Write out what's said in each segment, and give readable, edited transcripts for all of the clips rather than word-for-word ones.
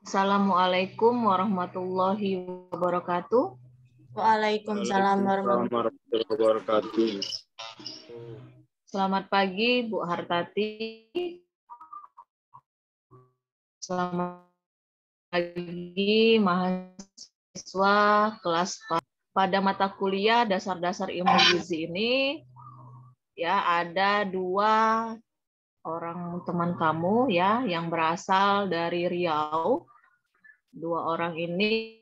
Assalamualaikum warahmatullahi wabarakatuh. Waalaikumsalam Waalaikumsalam warahmatullahi wabarakatuh. Selamat pagi Bu Hartati. Selamat pagi mahasiswa kelas pada mata kuliah dasar-dasar ilmu gizi ini ya ada dua orang teman kamu ya yang berasal dari Riau. Dua orang ini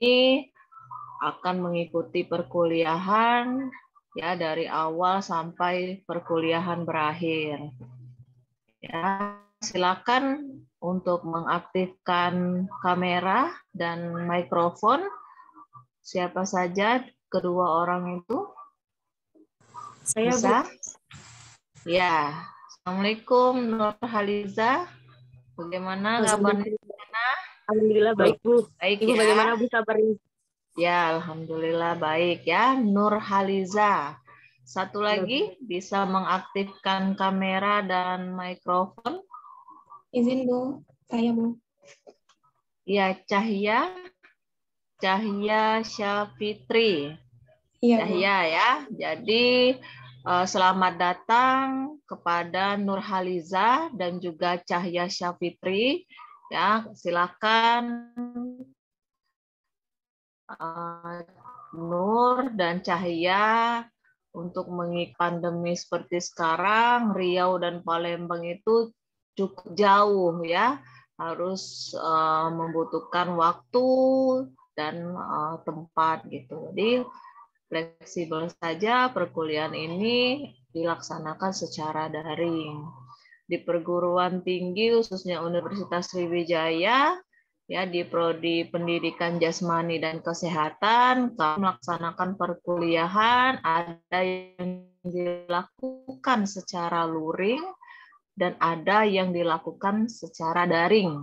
akan mengikuti perkuliahan ya dari awal sampai perkuliahan berakhir. Ya, silakan untuk mengaktifkan kamera dan mikrofon. Siapa saja kedua orang itu? Saya Bisa? Ya. Assalamualaikum Nurhaliza. Bagaimana kabarnya? Alhamdulillah baik Bu. Baik Ibu ya. bagaimana Bu kabarnya? Ya, alhamdulillah baik ya. Nurhaliza. Satu lagi bisa mengaktifkan kamera dan mikrofon. Izin Bu, saya Bu. Ya, Cahya Syafitri. Iya Bu. Cahya ya. Jadi selamat datang kepada Nurhaliza dan juga Cahya Syafitri. Ya, silakan Nur dan Cahya untuk mengikuti pandemi seperti sekarang. Riau dan Palembang itu cukup jauh ya, harus membutuhkan waktu dan tempat gitu. Jadi fleksibel saja perkuliahan ini dilaksanakan secara daring. Di perguruan tinggi khususnya Universitas Sriwijaya ya di prodi Pendidikan Jasmani dan Kesehatan kami melaksanakan perkuliahan ada yang dilakukan secara luring dan ada yang dilakukan secara daring.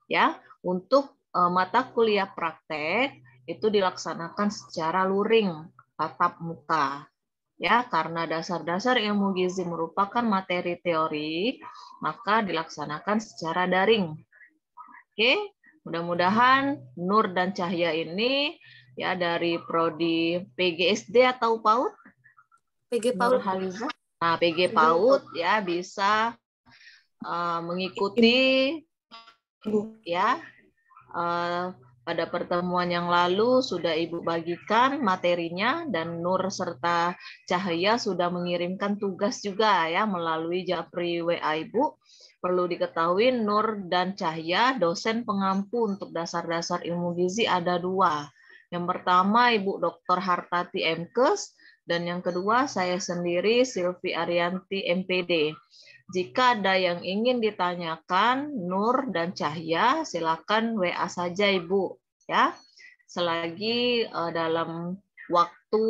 Ya, untuk mata kuliah praktek itu dilaksanakan secara luring, tatap muka. Ya, karena dasar-dasar ilmu gizi merupakan materi teori, maka dilaksanakan secara daring. Oke, mudah-mudahan Nur dan Cahya ini ya dari prodi PGSD atau PAUD? PG PAUD. Nurhaliza. Nah, PG PAUD ya bisa mengikuti ya pada pertemuan yang lalu sudah Ibu bagikan materinya dan Nur serta Cahya sudah mengirimkan tugas juga ya melalui Japri WA Ibu. Perlu diketahui Nur dan Cahya dosen pengampu untuk dasar-dasar ilmu gizi ada dua. Yang pertama Ibu Dr. Hartati MKes dan yang kedua saya sendiri Silvi Arianti MPD. Jika ada yang ingin ditanyakan Nur dan Cahya, silakan WA saja Ibu ya. Selagi dalam waktu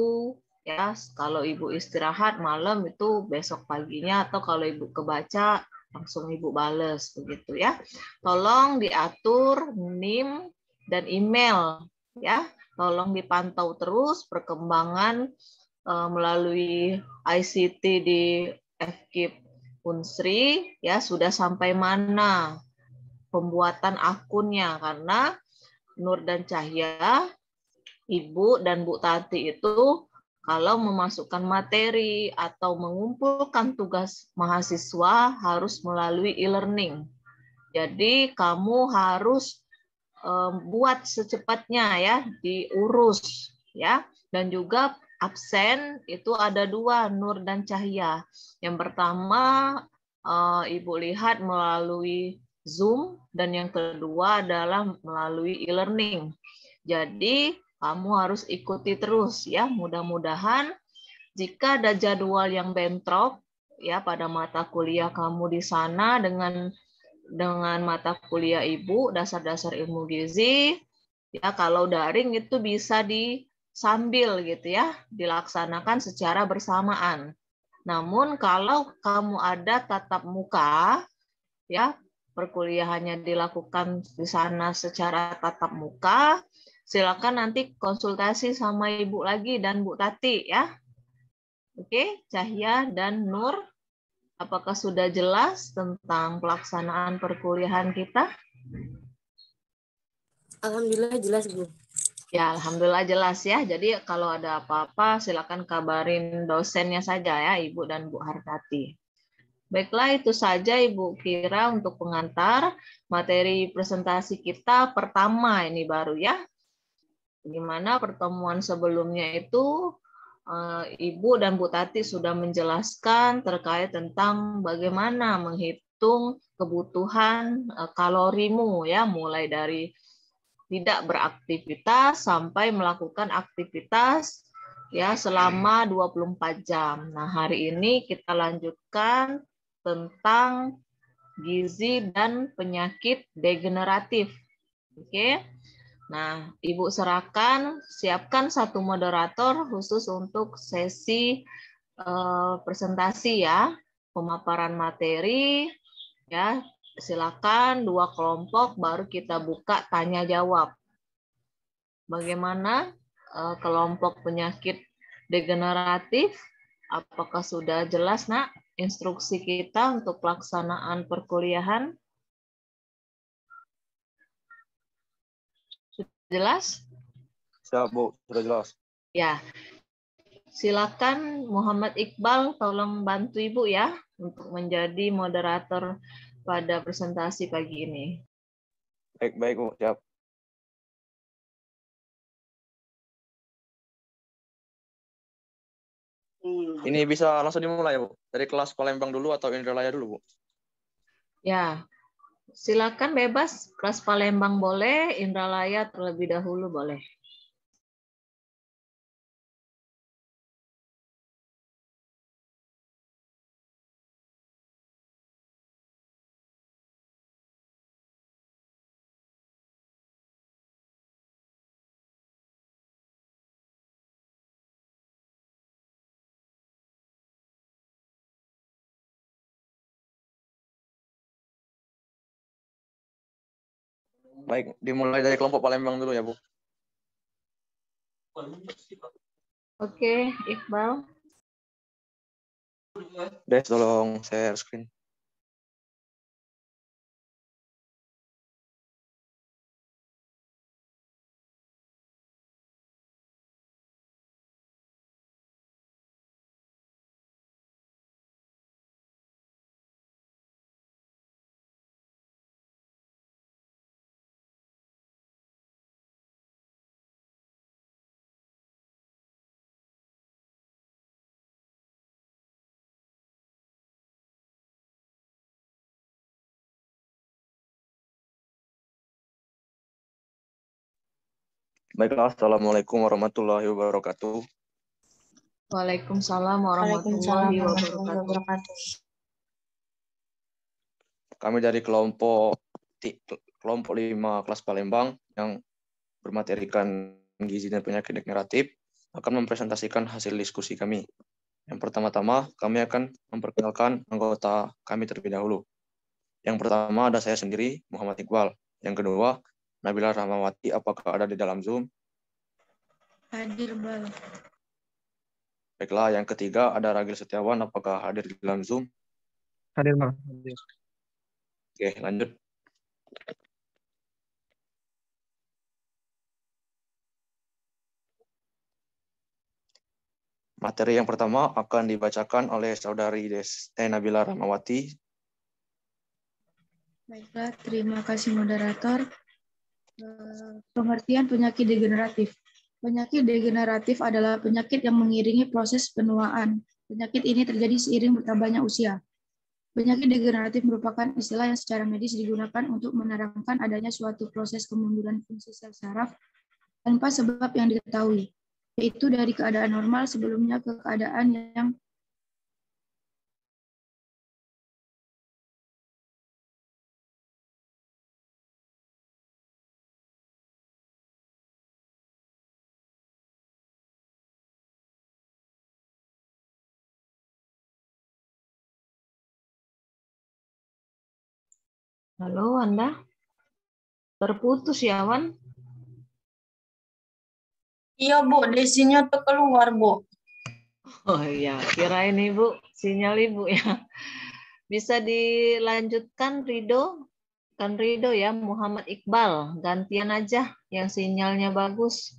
ya, kalau Ibu istirahat malam itu besok paginya atau kalau Ibu kebaca langsung Ibu bales begitu ya. Tolong diatur NIM dan email ya. Tolong dipantau terus perkembangan melalui ICT di FKIP Unsri ya sudah sampai mana pembuatan akunnya karena Nur dan Cahya, Ibu dan Bu Tati itu kalau memasukkan materi atau mengumpulkan tugas mahasiswa harus melalui e-learning. Jadi kamu harus buat secepatnya ya, diurus ya, dan juga absen itu ada dua, Nur dan Cahya. Yang pertama Ibu lihat melalui Zoom dan yang kedua adalah melalui e-learning. Jadi kamu harus ikuti terus ya. Mudah-mudahan jika ada jadwal yang bentrok ya pada mata kuliah kamu di sana dengan mata kuliah Ibu dasar-dasar ilmu gizi ya kalau daring itu bisa disambil gitu ya, dilaksanakan secara bersamaan. Namun kalau kamu ada tatap muka ya, perkuliahannya dilakukan di sana secara tatap muka, silakan nanti konsultasi sama Ibu lagi dan Bu Tati ya. Oke, Cahya dan Nur, apakah sudah jelas tentang pelaksanaan perkuliahan kita? Alhamdulillah jelas, Bu. Ya, alhamdulillah jelas ya. Jadi kalau ada apa-apa silakan kabarin dosennya saja ya, Ibu dan Bu Hartati. Baiklah, itu saja Ibu Kira untuk pengantar materi presentasi kita pertama ini baru ya. Di mana pertemuan sebelumnya itu Ibu dan Bu Tati sudah menjelaskan terkait tentang bagaimana menghitung kebutuhan kalorimu ya, mulai dari tidak beraktivitas sampai melakukan aktivitas ya selama 24 jam. Nah, hari ini kita lanjutkan tentang gizi dan penyakit degeneratif. Oke. Nah, Ibu siapkan satu moderator khusus untuk sesi presentasi ya, pemaparan materi ya. Silakan 2 kelompok baru kita buka tanya jawab. Bagaimana kelompok penyakit degeneratif? Apakah sudah jelas, Nak, instruksi kita untuk pelaksanaan perkuliahan? Sudah jelas? Siap, Bu. Sudah jelas. Ya. Silakan Muhammad Iqbal, tolong bantu Ibu ya untuk menjadi moderator pada presentasi pagi ini. Baik, Bu. Siap. Ini bisa langsung dimulai, Bu? Dari kelas Palembang dulu atau Indralaya dulu, Bu? Ya, silakan bebas. Kelas Palembang boleh, Indralaya terlebih dahulu boleh. Baik, dimulai dari kelompok Palembang dulu ya, Bu. Oke, Iqbal. Des, tolong share screen. Baiklah, Assalamualaikum warahmatullahi wabarakatuh. Waalaikumsalam warahmatullahi wabarakatuh. Kami dari kelompok 5 kelas Palembang yang bermaterikan gizi dan penyakit degeneratif akan mempresentasikan hasil diskusi kami. Yang pertama-tama, kami akan memperkenalkan anggota kami terlebih dahulu. Yang pertama ada saya sendiri, Muhammad Iqbal. Yang kedua, Nabila Rahmawati, apakah ada di dalam Zoom? Hadir, Bal. Baiklah, yang ketiga ada Ragil Setiawan, apakah hadir di dalam Zoom? Hadir, Bang. Hadir. Oke, lanjut. Materi yang pertama akan dibacakan oleh Saudari Nabila Rahmawati. Baiklah, terima kasih moderator. Pengertian penyakit degeneratif. Penyakit degeneratif adalah penyakit yang mengiringi proses penuaan. Penyakit ini terjadi seiring bertambahnya usia. Penyakit degeneratif merupakan istilah yang secara medis digunakan untuk menerangkan adanya suatu proses kemunduran fungsi sel saraf tanpa sebab yang diketahui, yaitu dari keadaan normal sebelumnya ke keadaan yang Halo, Anda? Terputus ya, Wan? Iya, Bu, desinya tuh keluar, Bu. Oh iya, kirain Ibu, sinyal Ibu ya. Bisa dilanjutkan, Rido? Kan Rido ya, Muhammad Iqbal. Gantian aja yang sinyalnya bagus.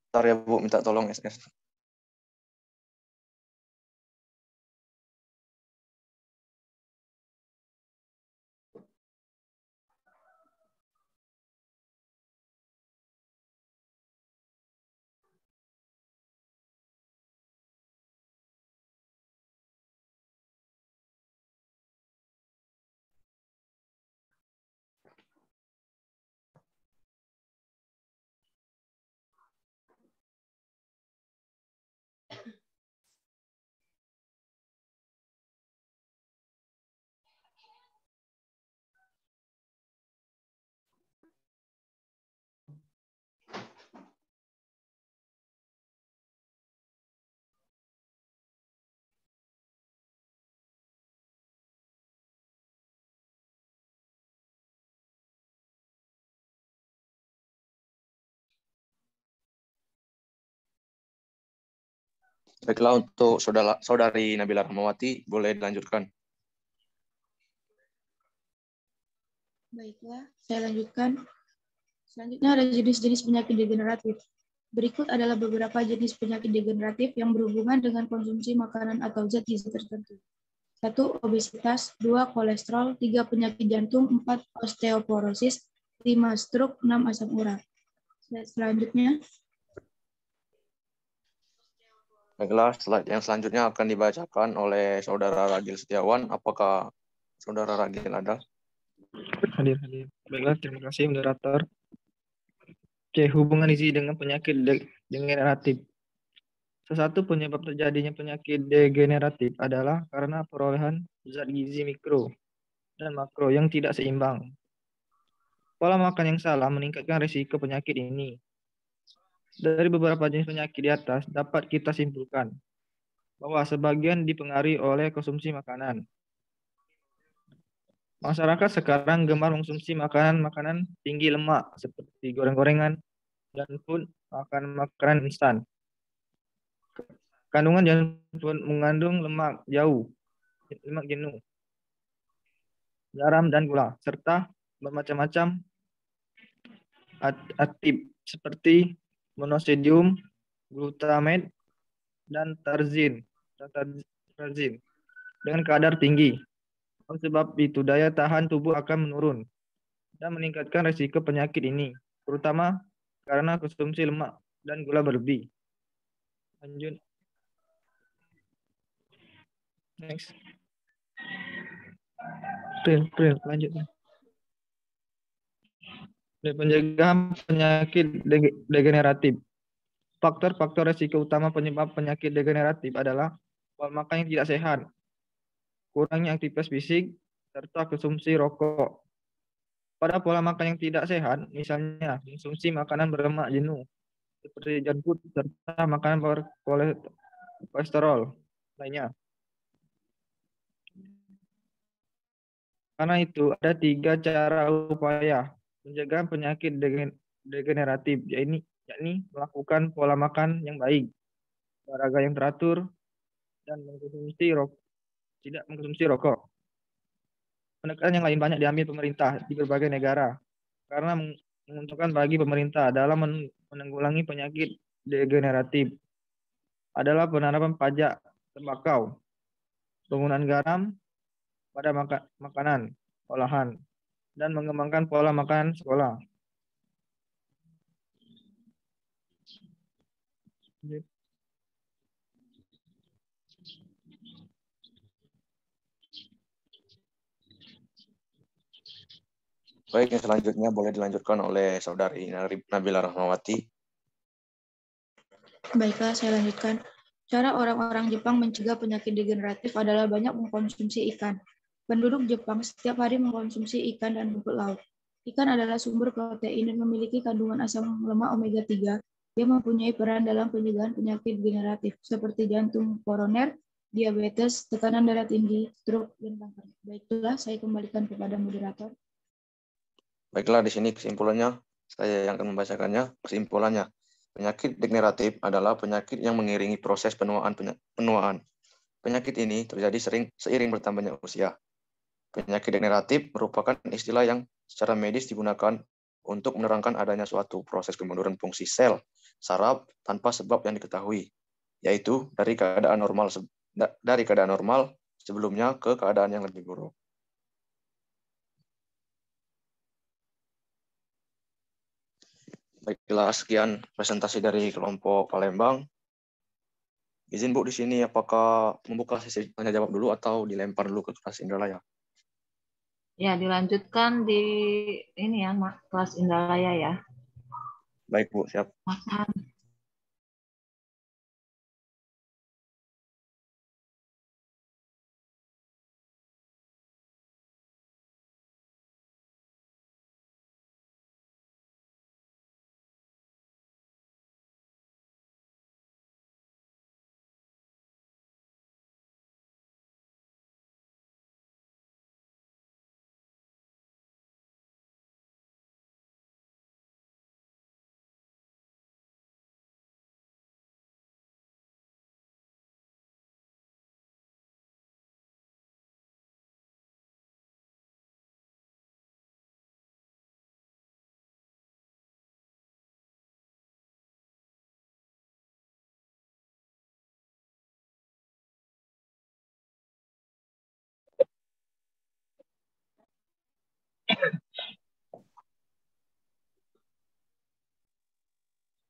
Bentar ya Bu, minta tolong SS. Baiklah, untuk saudari Nabila Rahmawati, boleh dilanjutkan. Baiklah, saya lanjutkan. Selanjutnya ada jenis-jenis penyakit degeneratif. Berikut adalah beberapa jenis penyakit degeneratif yang berhubungan dengan konsumsi makanan atau zat gizi tertentu. 1. Obesitas, 2. Kolesterol, 3. Penyakit jantung, 4. Osteoporosis, 5. Stroke, 6. Asam urat. Slide selanjutnya. Baiklah, slide yang selanjutnya akan dibacakan oleh Saudara Ragil Setiawan. Apakah Saudara Ragil ada? Hadir. Baiklah, terima kasih moderator. Oke, hubungan gizi dengan penyakit degeneratif. Salah satu penyebab terjadinya penyakit degeneratif adalah karena perolehan zat gizi mikro dan makro yang tidak seimbang. Pola makan yang salah meningkatkan risiko penyakit ini. Dari beberapa jenis penyakit di atas dapat kita simpulkan bahwa sebagian dipengaruhi oleh konsumsi makanan. Masyarakat sekarang gemar mengkonsumsi makanan tinggi lemak seperti goreng-gorengan dan pun makanan instan. Kandungan pun mengandung lemak jenuh, garam dan gula, serta bermacam-macam aditif seperti monosodium glutamate dan tarzin dengan kadar tinggi. Oleh sebab itu, daya tahan tubuh akan menurun dan meningkatkan risiko penyakit ini, terutama karena konsumsi lemak dan gula berlebih. Lanjut. Next. Lanjut. Pencegahan penyakit degeneratif. Faktor-faktor risiko utama penyebab penyakit degeneratif adalah pola makan yang tidak sehat, kurangnya aktivitas fisik, serta konsumsi rokok. Pada pola makan yang tidak sehat, misalnya konsumsi makanan berlemak jenuh, seperti junk food, serta makanan berkolesterol lainnya. Karena itu, ada 3 cara upaya pencegahan penyakit degeneratif, yakni melakukan pola makan yang baik, olahraga yang teratur, dan tidak mengkonsumsi rokok. Pendekatan yang lain banyak diambil pemerintah di berbagai negara karena menguntungkan bagi pemerintah dalam menanggulangi penyakit degeneratif adalah penerapan pajak tembakau, penggunaan garam pada makanan olahan, dan mengembangkan pola makan sekolah. Baik, yang selanjutnya boleh dilanjutkan oleh Saudari Nabila Rahmawati. Baiklah, saya lanjutkan. Cara orang-orang Jepang mencegah penyakit degeneratif adalah banyak mengkonsumsi ikan. Penduduk Jepang setiap hari mengkonsumsi ikan dan rumput laut. Ikan adalah sumber protein dan memiliki kandungan asam lemak omega 3 yang mempunyai peran dalam pencegahan penyakit degeneratif seperti jantung koroner, diabetes, tekanan darah tinggi, stroke, dan kanker. Baiklah, saya kembalikan kepada moderator. Baiklah, di sini kesimpulannya, saya yang akan membacakannya. Kesimpulannya, penyakit degeneratif adalah penyakit yang mengiringi proses penuaan. Penyakit ini terjadi seiring bertambahnya usia. Penyakit degeneratif merupakan istilah yang secara medis digunakan untuk menerangkan adanya suatu proses kemunduran fungsi sel saraf tanpa sebab yang diketahui, yaitu dari keadaan normal sebelumnya ke keadaan yang lebih buruk. Baiklah, sekian presentasi dari kelompok Palembang. Izin Bu, di sini apakah membuka sesi tanya jawab dulu atau dilempar dulu ke kelas Indralaya? Ya, dilanjutkan di ini ya, kelas Indralaya ya. Baik Bu, siap.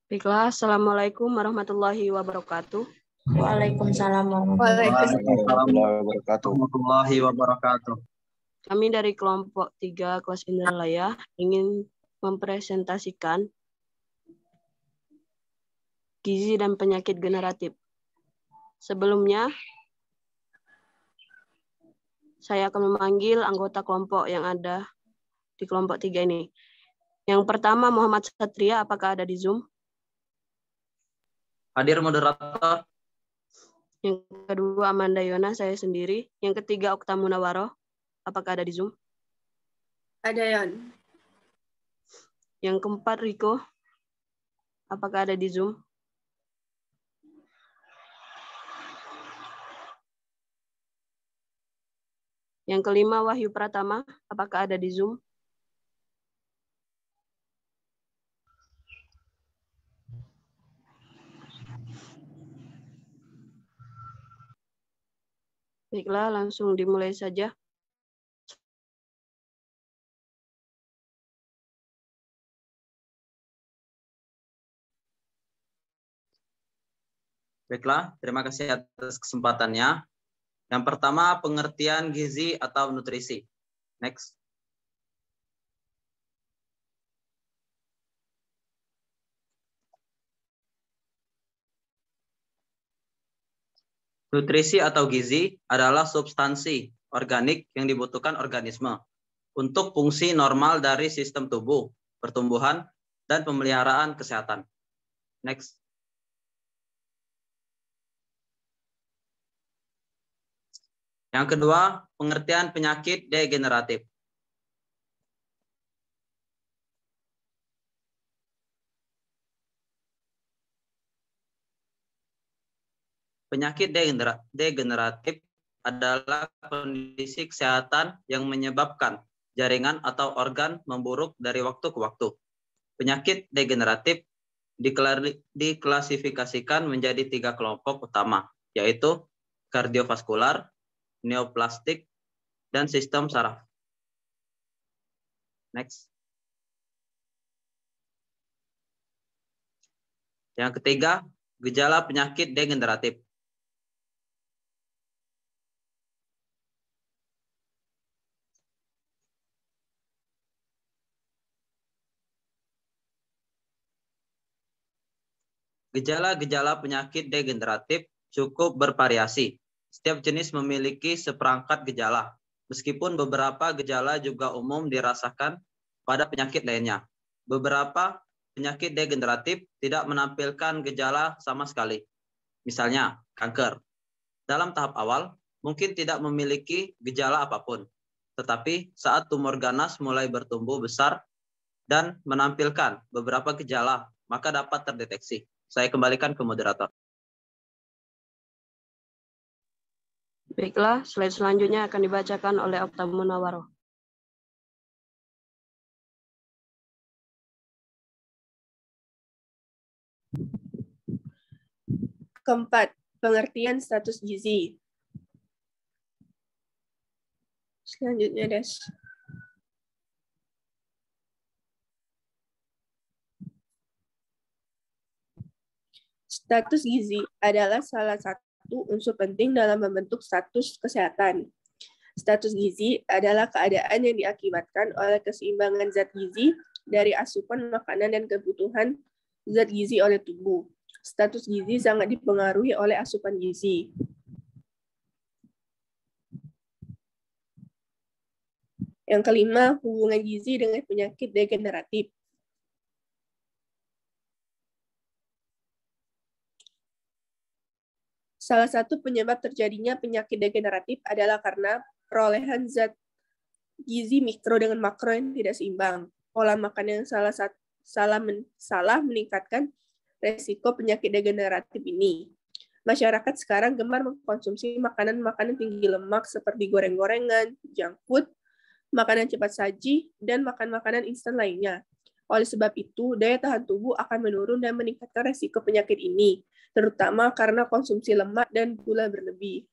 Baiklah, Assalamualaikum warahmatullahi wabarakatuh. Waalaikumsalam Warahmatullahi wabarakatuh. Kami dari kelompok 3 kelas Indralaya ingin mempresentasikan gizi dan penyakit generatif. Sebelumnya, saya akan memanggil anggota kelompok yang ada di kelompok 3 ini. Yang pertama, Muhammad Satria, apakah ada di Zoom? Hadir moderator. Yang kedua, Amanda Yona, saya sendiri. Yang ketiga, Okta Munawaroh, apakah ada di Zoom? Ada, Yon. Yang keempat, Riko, apakah ada di Zoom? Yang kelima, Wahyu Pratama, apakah ada di Zoom? Baiklah, langsung dimulai saja. Baiklah, terima kasih atas kesempatannya. Yang pertama, pengertian gizi atau nutrisi. Next. Nutrisi atau gizi adalah substansi organik yang dibutuhkan organisme untuk fungsi normal dari sistem tubuh, pertumbuhan, dan pemeliharaan kesehatan. Next. Yang kedua, pengertian penyakit degeneratif. Penyakit degeneratif adalah kondisi kesehatan yang menyebabkan jaringan atau organ memburuk dari waktu ke waktu. Penyakit degeneratif diklasifikasikan menjadi 3 kelompok utama, yaitu kardiovaskular, neoplastik, dan sistem saraf. Next. Yang ketiga, gejala penyakit degeneratif. Gejala-gejala penyakit degeneratif cukup bervariasi. Setiap jenis memiliki seperangkat gejala, meskipun beberapa gejala juga umum dirasakan pada penyakit lainnya. Beberapa penyakit degeneratif tidak menampilkan gejala sama sekali. Misalnya, kanker. Dalam tahap awal, mungkin tidak memiliki gejala apapun. Tetapi saat tumor ganas mulai bertumbuh besar dan menampilkan beberapa gejala, maka dapat terdeteksi. Saya kembalikan ke moderator. Baiklah, slide selanjutnya akan dibacakan oleh Okta Munawaroh. Keempat, pengertian status gizi. Selanjutnya, Des. Status gizi adalah salah satu unsur penting dalam membentuk status kesehatan. Status gizi adalah keadaan yang diakibatkan oleh keseimbangan zat gizi dari asupan makanan dan kebutuhan zat gizi oleh tubuh. Status gizi sangat dipengaruhi oleh asupan gizi. Yang kelima, hubungan gizi dengan penyakit degeneratif. Salah satu penyebab terjadinya penyakit degeneratif adalah karena perolehan zat gizi mikro dengan makro yang tidak seimbang. Pola makan yang salah meningkatkan resiko penyakit degeneratif ini. Masyarakat sekarang gemar mengkonsumsi makanan-makanan tinggi lemak seperti goreng-gorengan, junk food, makanan cepat saji, dan makanan instan lainnya. Oleh sebab itu, daya tahan tubuh akan menurun dan meningkatkan resiko penyakit ini, terutama karena konsumsi lemak dan gula berlebih.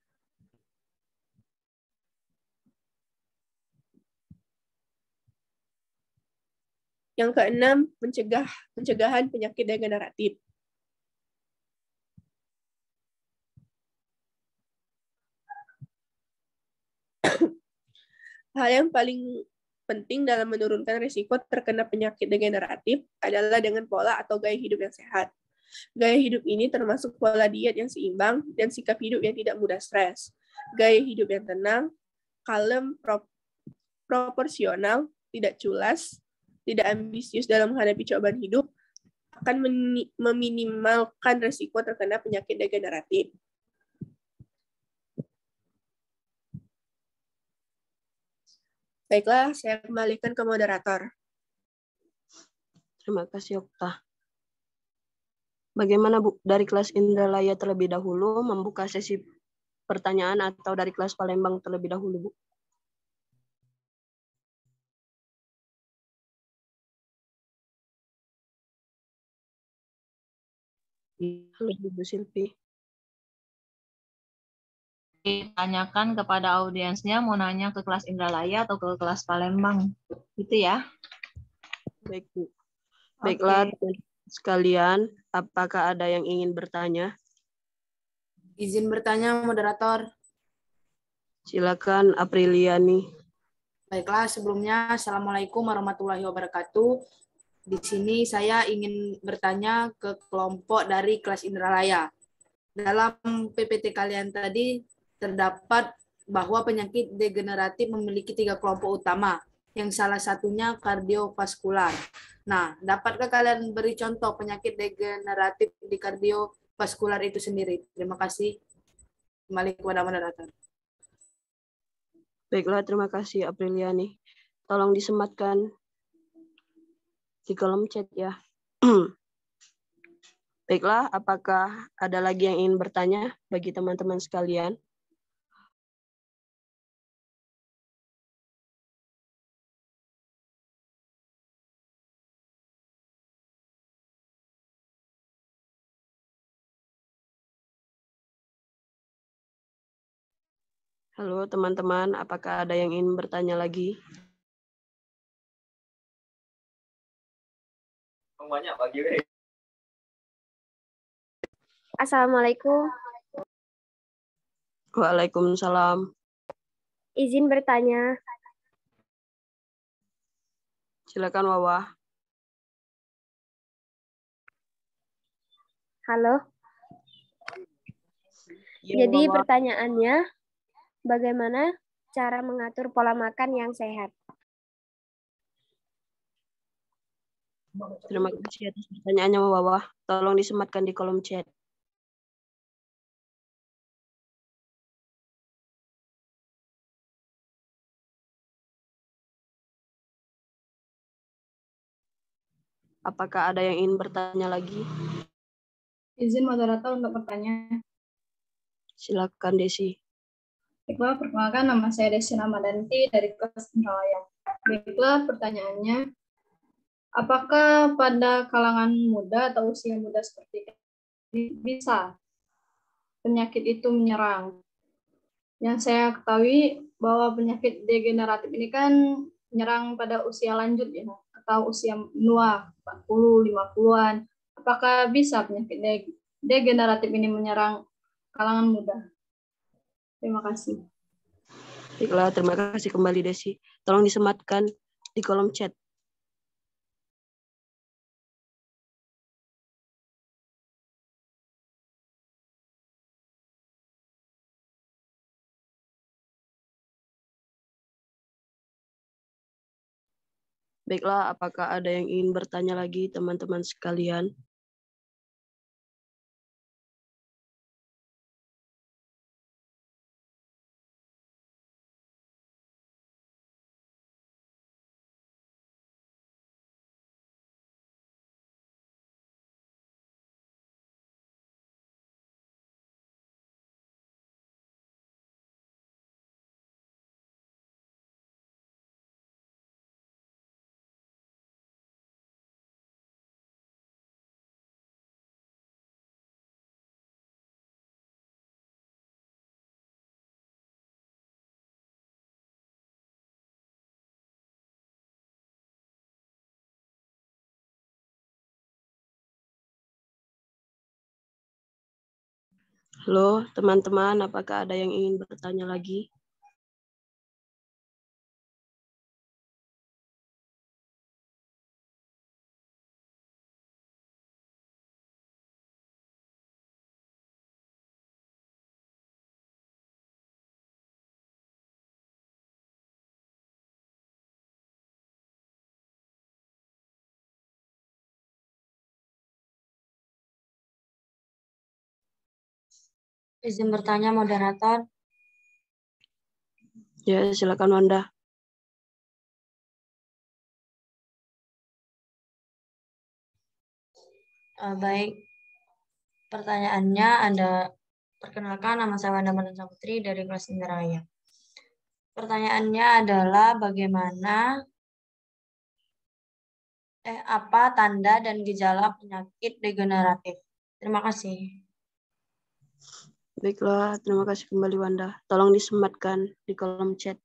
Yang keenam, pencegahan penyakit degeneratif. Hal yang paling penting dalam menurunkan risiko terkena penyakit degeneratif adalah dengan pola atau gaya hidup yang sehat. Gaya hidup ini termasuk pola diet yang seimbang dan sikap hidup yang tidak mudah stres. Gaya hidup yang tenang, kalem, proporsional, tidak culas, tidak ambisius dalam menghadapi cobaan hidup, akan meminimalkan risiko terkena penyakit degeneratif. Baiklah, saya kembalikan ke moderator. Terima kasih, Okta. Bagaimana, Bu, dari kelas Indralaya terlebih dahulu membuka sesi pertanyaan atau dari kelas Palembang terlebih dahulu, Bu? Halo, Ibu Silvi. Ditanyakan kepada audiensnya mau nanya ke kelas Indralaya atau ke kelas Palembang, gitu ya? Baik, Bu. Baiklah, sekalian, apakah ada yang ingin bertanya? Izin bertanya, moderator. Silakan, Apriliani. Baiklah, sebelumnya Assalamualaikum warahmatullahi wabarakatuh. Di sini saya ingin bertanya ke kelompok dari kelas Indralaya. Dalam PPT kalian tadi terdapat bahwa penyakit degeneratif memiliki 3 kelompok utama, yang salah satunya kardiovaskular. Nah, dapatkah kalian beri contoh penyakit degeneratif di kardiovaskular itu sendiri? Terima kasih. Kembali kepada moderator. Baiklah, terima kasih Apriliani. Tolong disematkan di kolom chat ya. Baiklah, apakah ada lagi yang ingin bertanya bagi teman-teman sekalian? Halo teman-teman, apakah ada yang ingin bertanya lagi? Assalamualaikum. Waalaikumsalam. Izin bertanya. Silakan Wawa. Halo. Ya, Jadi Wawa. pertanyaannya, bagaimana cara mengatur pola makan yang sehat? Terima kasih atas pertanyaannya Wawa. Tolong disematkan di kolom chat. Apakah ada yang ingin bertanya lagi? Izin moderator untuk bertanya. Silakan Desi. Baiklah, perkenalkan nama saya Desi Ramadanti dari kelas Indralaya. Baiklah, pertanyaannya, apakah pada kalangan muda atau usia muda seperti ini bisa penyakit itu menyerang? Yang saya ketahui bahwa penyakit degeneratif ini kan menyerang pada usia lanjut ya, atau usia menua, 40, 50-an. Apakah bisa penyakit degeneratif ini menyerang kalangan muda? Terima kasih. Baiklah, terima kasih kembali Desi. Tolong disematkan di kolom chat. Baiklah, apakah ada yang ingin bertanya lagi teman-teman sekalian? Halo, teman-teman, apakah ada yang ingin bertanya lagi? Izin bertanya, moderator. Ya, silakan Wanda. Baik, pertanyaannya ada, perkenalkan nama saya Wanda Manasa Putri dari kelas Indralaya. Pertanyaannya adalah bagaimana apa tanda dan gejala penyakit degeneratif? Terima kasih. Baiklah, terima kasih kembali Wanda. Tolong disematkan di kolom chat.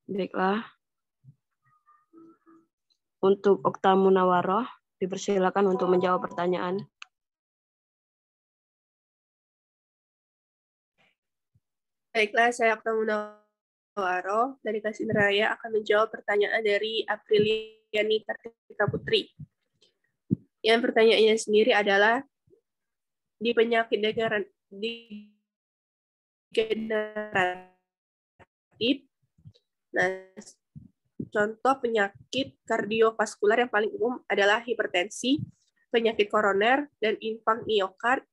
Baiklah. Untuk Okta Munawaroh, dipersilakan untuk menjawab pertanyaan. Baiklah, saya Okta Munawaroh dari kelas Indralaya akan menjawab pertanyaan dari Apriliani Kartika Putri. Yang pertanyaannya sendiri adalah di penyakit degeneratif, nah, contoh penyakit kardiovaskular yang paling umum adalah hipertensi, penyakit koroner, dan infak miokard,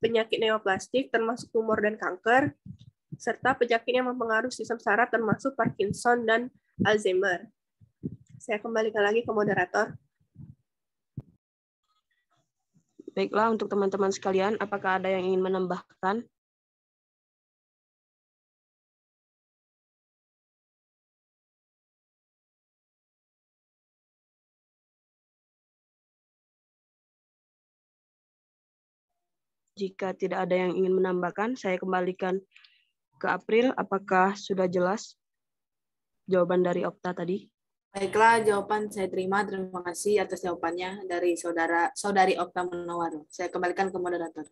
penyakit neoplastik termasuk tumor dan kanker, serta penyakit yang mempengaruhi sistem saraf termasuk Parkinson dan Alzheimer. Saya kembalikan lagi ke moderator. Baiklah, untuk teman-teman sekalian, apakah ada yang ingin menambahkan? Jika tidak ada yang ingin menambahkan, saya kembalikan ke April. Apakah sudah jelas jawaban dari Okta tadi? Baiklah, jawaban saya terima. Terima kasih atas jawabannya dari saudari Okta Munawar. Saya kembalikan ke moderator.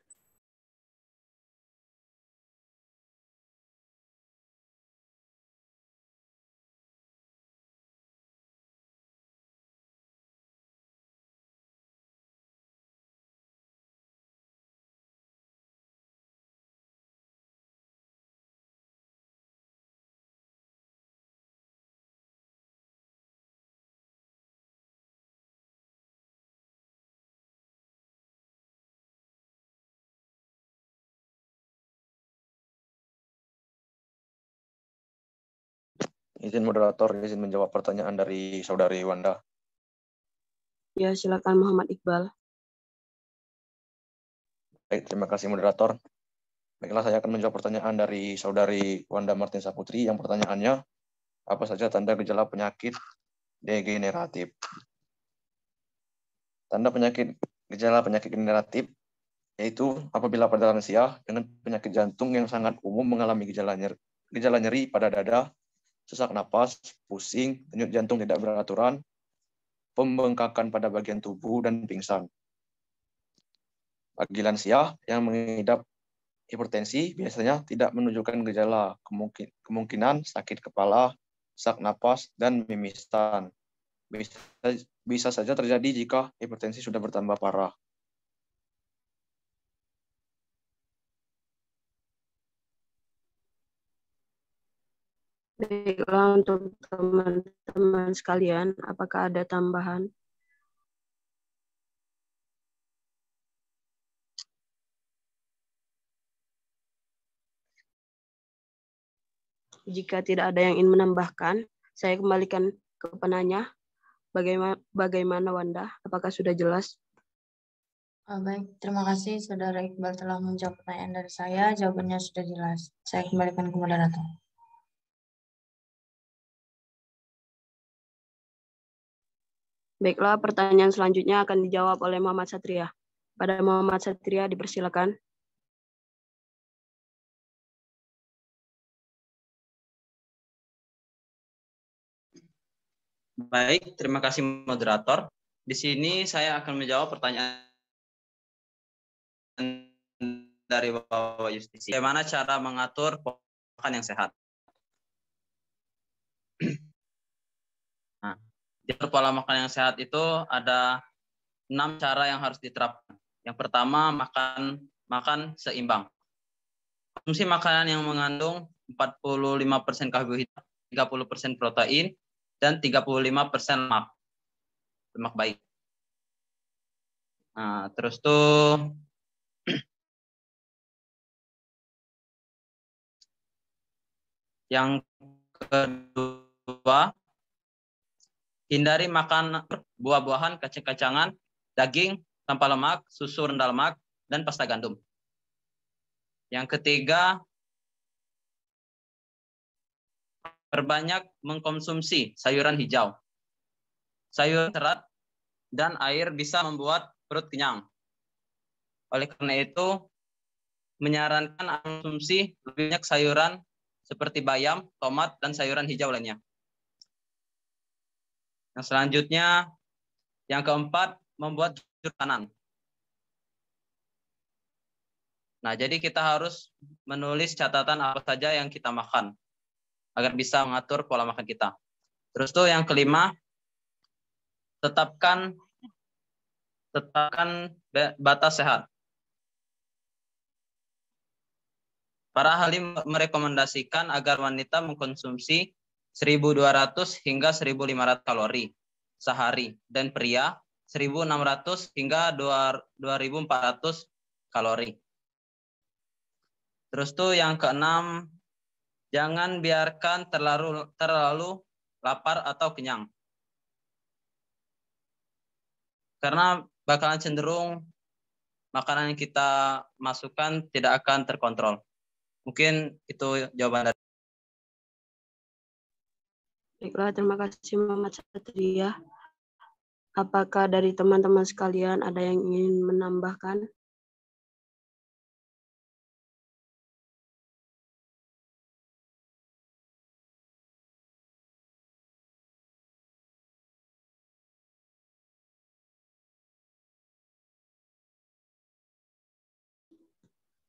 Izin moderator, izin menjawab pertanyaan dari saudari Wanda. Ya, silakan Muhammad Iqbal. Baik, terima kasih moderator. Baiklah, saya akan menjawab pertanyaan dari saudari Wanda Martin Saputri. Yang pertanyaannya, apa saja tanda gejala penyakit degeneratif? Tanda gejala penyakit degeneratif yaitu apabila pada lansia dengan penyakit jantung yang sangat umum mengalami gejala nyeri pada dada, sesak napas, pusing, denyut jantung tidak beraturan, pembengkakan pada bagian tubuh, dan pingsan. Bagi lansia yang mengidap hipertensi biasanya tidak menunjukkan gejala, kemungkinan sakit kepala, sesak napas, dan mimisan. Bisa saja terjadi jika hipertensi sudah bertambah parah. Baiklah, untuk teman-teman sekalian, apakah ada tambahan? Jika tidak ada yang ingin menambahkan, saya kembalikan ke penanya. Bagaimana Wanda? Apakah sudah jelas? Baik, terima kasih Saudara Iqbal telah menjawab pertanyaan dari saya. Jawabannya sudah jelas. Saya kembalikan ke moderator. Baiklah, pertanyaan selanjutnya akan dijawab oleh Muhammad Satria. Pada Muhammad Satria, dipersilakan. Baik, terima kasih moderator. Di sini saya akan menjawab pertanyaan dari Bapak Justisi. Bagaimana cara mengatur pola makan yang sehat? Nah, di pola makan yang sehat itu ada 6 cara yang harus diterapkan. Yang pertama, makan seimbang. Konsumsi makanan yang mengandung 45% karbohidrat, 30% protein, dan 35% lemak baik. Nah, terus tuh yang kedua, hindari makan buah-buahan, kacang-kacangan, daging tanpa lemak, susu rendah lemak, dan pasta gandum. Yang ketiga, perbanyak mengkonsumsi sayuran hijau. Sayur serat dan air bisa membuat perut kenyang. Oleh karena itu, menyarankan konsumsi lebih banyak sayuran seperti bayam, tomat, dan sayuran hijau lainnya. Yang selanjutnya, yang keempat, membuat jurnal makanan. Nah, jadi kita harus menulis catatan apa saja yang kita makan agar bisa mengatur pola makan kita. Terus tuh yang kelima, tetapkan batas sehat. Para ahli merekomendasikan agar wanita mengkonsumsi 1.200 hingga 1.500 kalori sehari dan pria 1.600 hingga 2.400 kalori. Terus tuh yang keenam, jangan biarkan terlalu lapar atau kenyang. Karena bakalan cenderung makanan yang kita masukkan tidak akan terkontrol. Mungkin itu jawaban dari. Baiklah, terima kasih Muhammad Satria. Apakah dari teman-teman sekalian ada yang ingin menambahkan?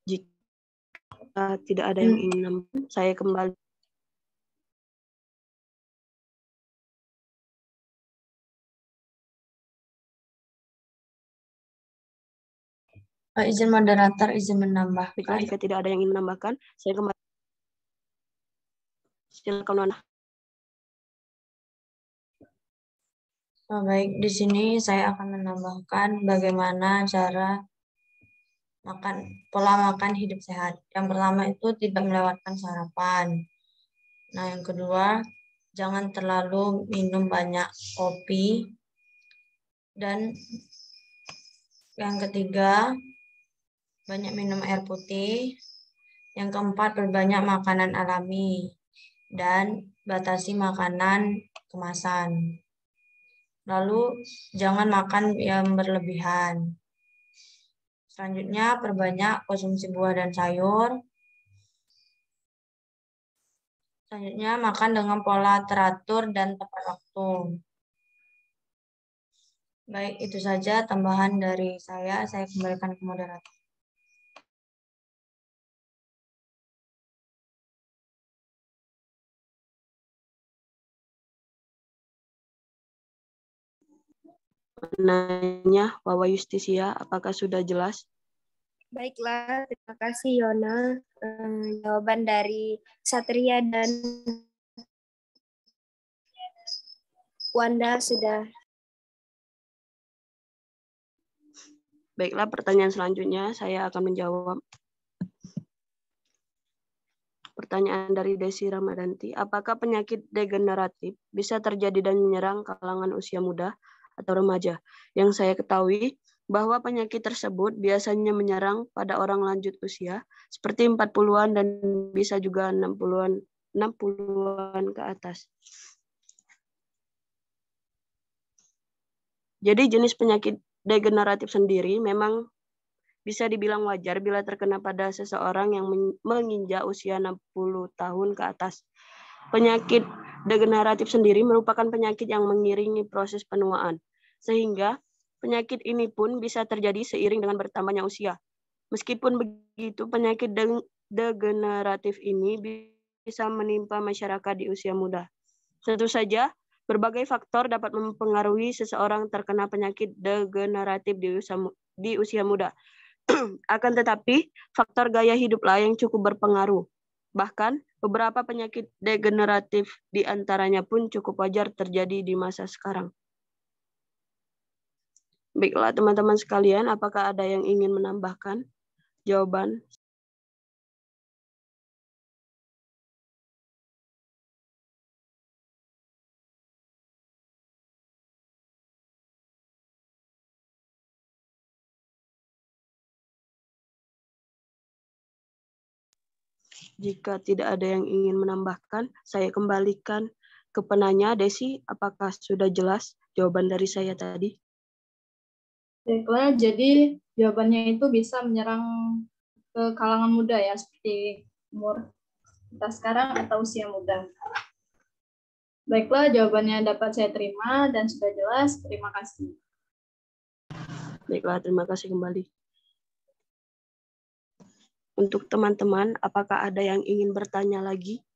Jika tidak ada yang ingin menambahkan, saya kembali. Izin moderator, izin menambahkan. Baiklah, jika tidak ada yang ingin menambahkan, saya kembali. Silakan, Nona. Baik, di sini saya akan menambahkan bagaimana cara pola makan hidup sehat. Yang pertama itu tidak melewatkan sarapan. Nah, yang kedua, jangan terlalu minum banyak kopi. Dan yang ketiga, banyak minum air putih. Yang keempat, berbanyak makanan alami. Dan batasi makanan kemasan. Lalu, jangan makan yang berlebihan. Selanjutnya, perbanyak konsumsi buah dan sayur. Selanjutnya, makan dengan pola teratur dan tepat waktu. Baik, itu saja tambahan dari saya. Saya kembalikan ke moderator. Nanya, Wawa Justisia, apakah sudah jelas? Baiklah, terima kasih Yona. Jawaban dari Satria dan Wanda sudah. Baiklah, pertanyaan selanjutnya saya akan menjawab. Pertanyaan dari Desi Ramadanti, apakah penyakit degeneratif bisa terjadi dan menyerang kalangan usia muda atau remaja? Yang saya ketahui bahwa penyakit tersebut biasanya menyerang pada orang lanjut usia seperti 40-an dan bisa juga 60-an ke atas. Jadi jenis penyakit degeneratif sendiri memang bisa dibilang wajar bila terkena pada seseorang yang menginjak usia 60 tahun ke atas. Penyakit degeneratif sendiri merupakan penyakit yang mengiringi proses penuaan, sehingga penyakit ini pun bisa terjadi seiring dengan bertambahnya usia. Meskipun begitu, penyakit degeneratif ini bisa menimpa masyarakat di usia muda. Tentu saja, berbagai faktor dapat mempengaruhi seseorang terkena penyakit degeneratif di usia muda. Akan tetapi, faktor gaya hiduplah yang cukup berpengaruh. Bahkan, beberapa penyakit degeneratif di antaranya pun cukup wajar terjadi di masa sekarang. Baiklah, teman-teman sekalian, apakah ada yang ingin menambahkan jawaban? Jika tidak ada yang ingin menambahkan, saya kembalikan ke penanya. Desi, apakah sudah jelas jawaban dari saya tadi? Baiklah, jadi jawabannya itu bisa menyerang ke kalangan muda ya, seperti umur kita sekarang atau usia muda. Baiklah, jawabannya dapat saya terima dan sudah jelas. Terima kasih. Baiklah, terima kasih kembali. Untuk teman-teman, apakah ada yang ingin bertanya lagi?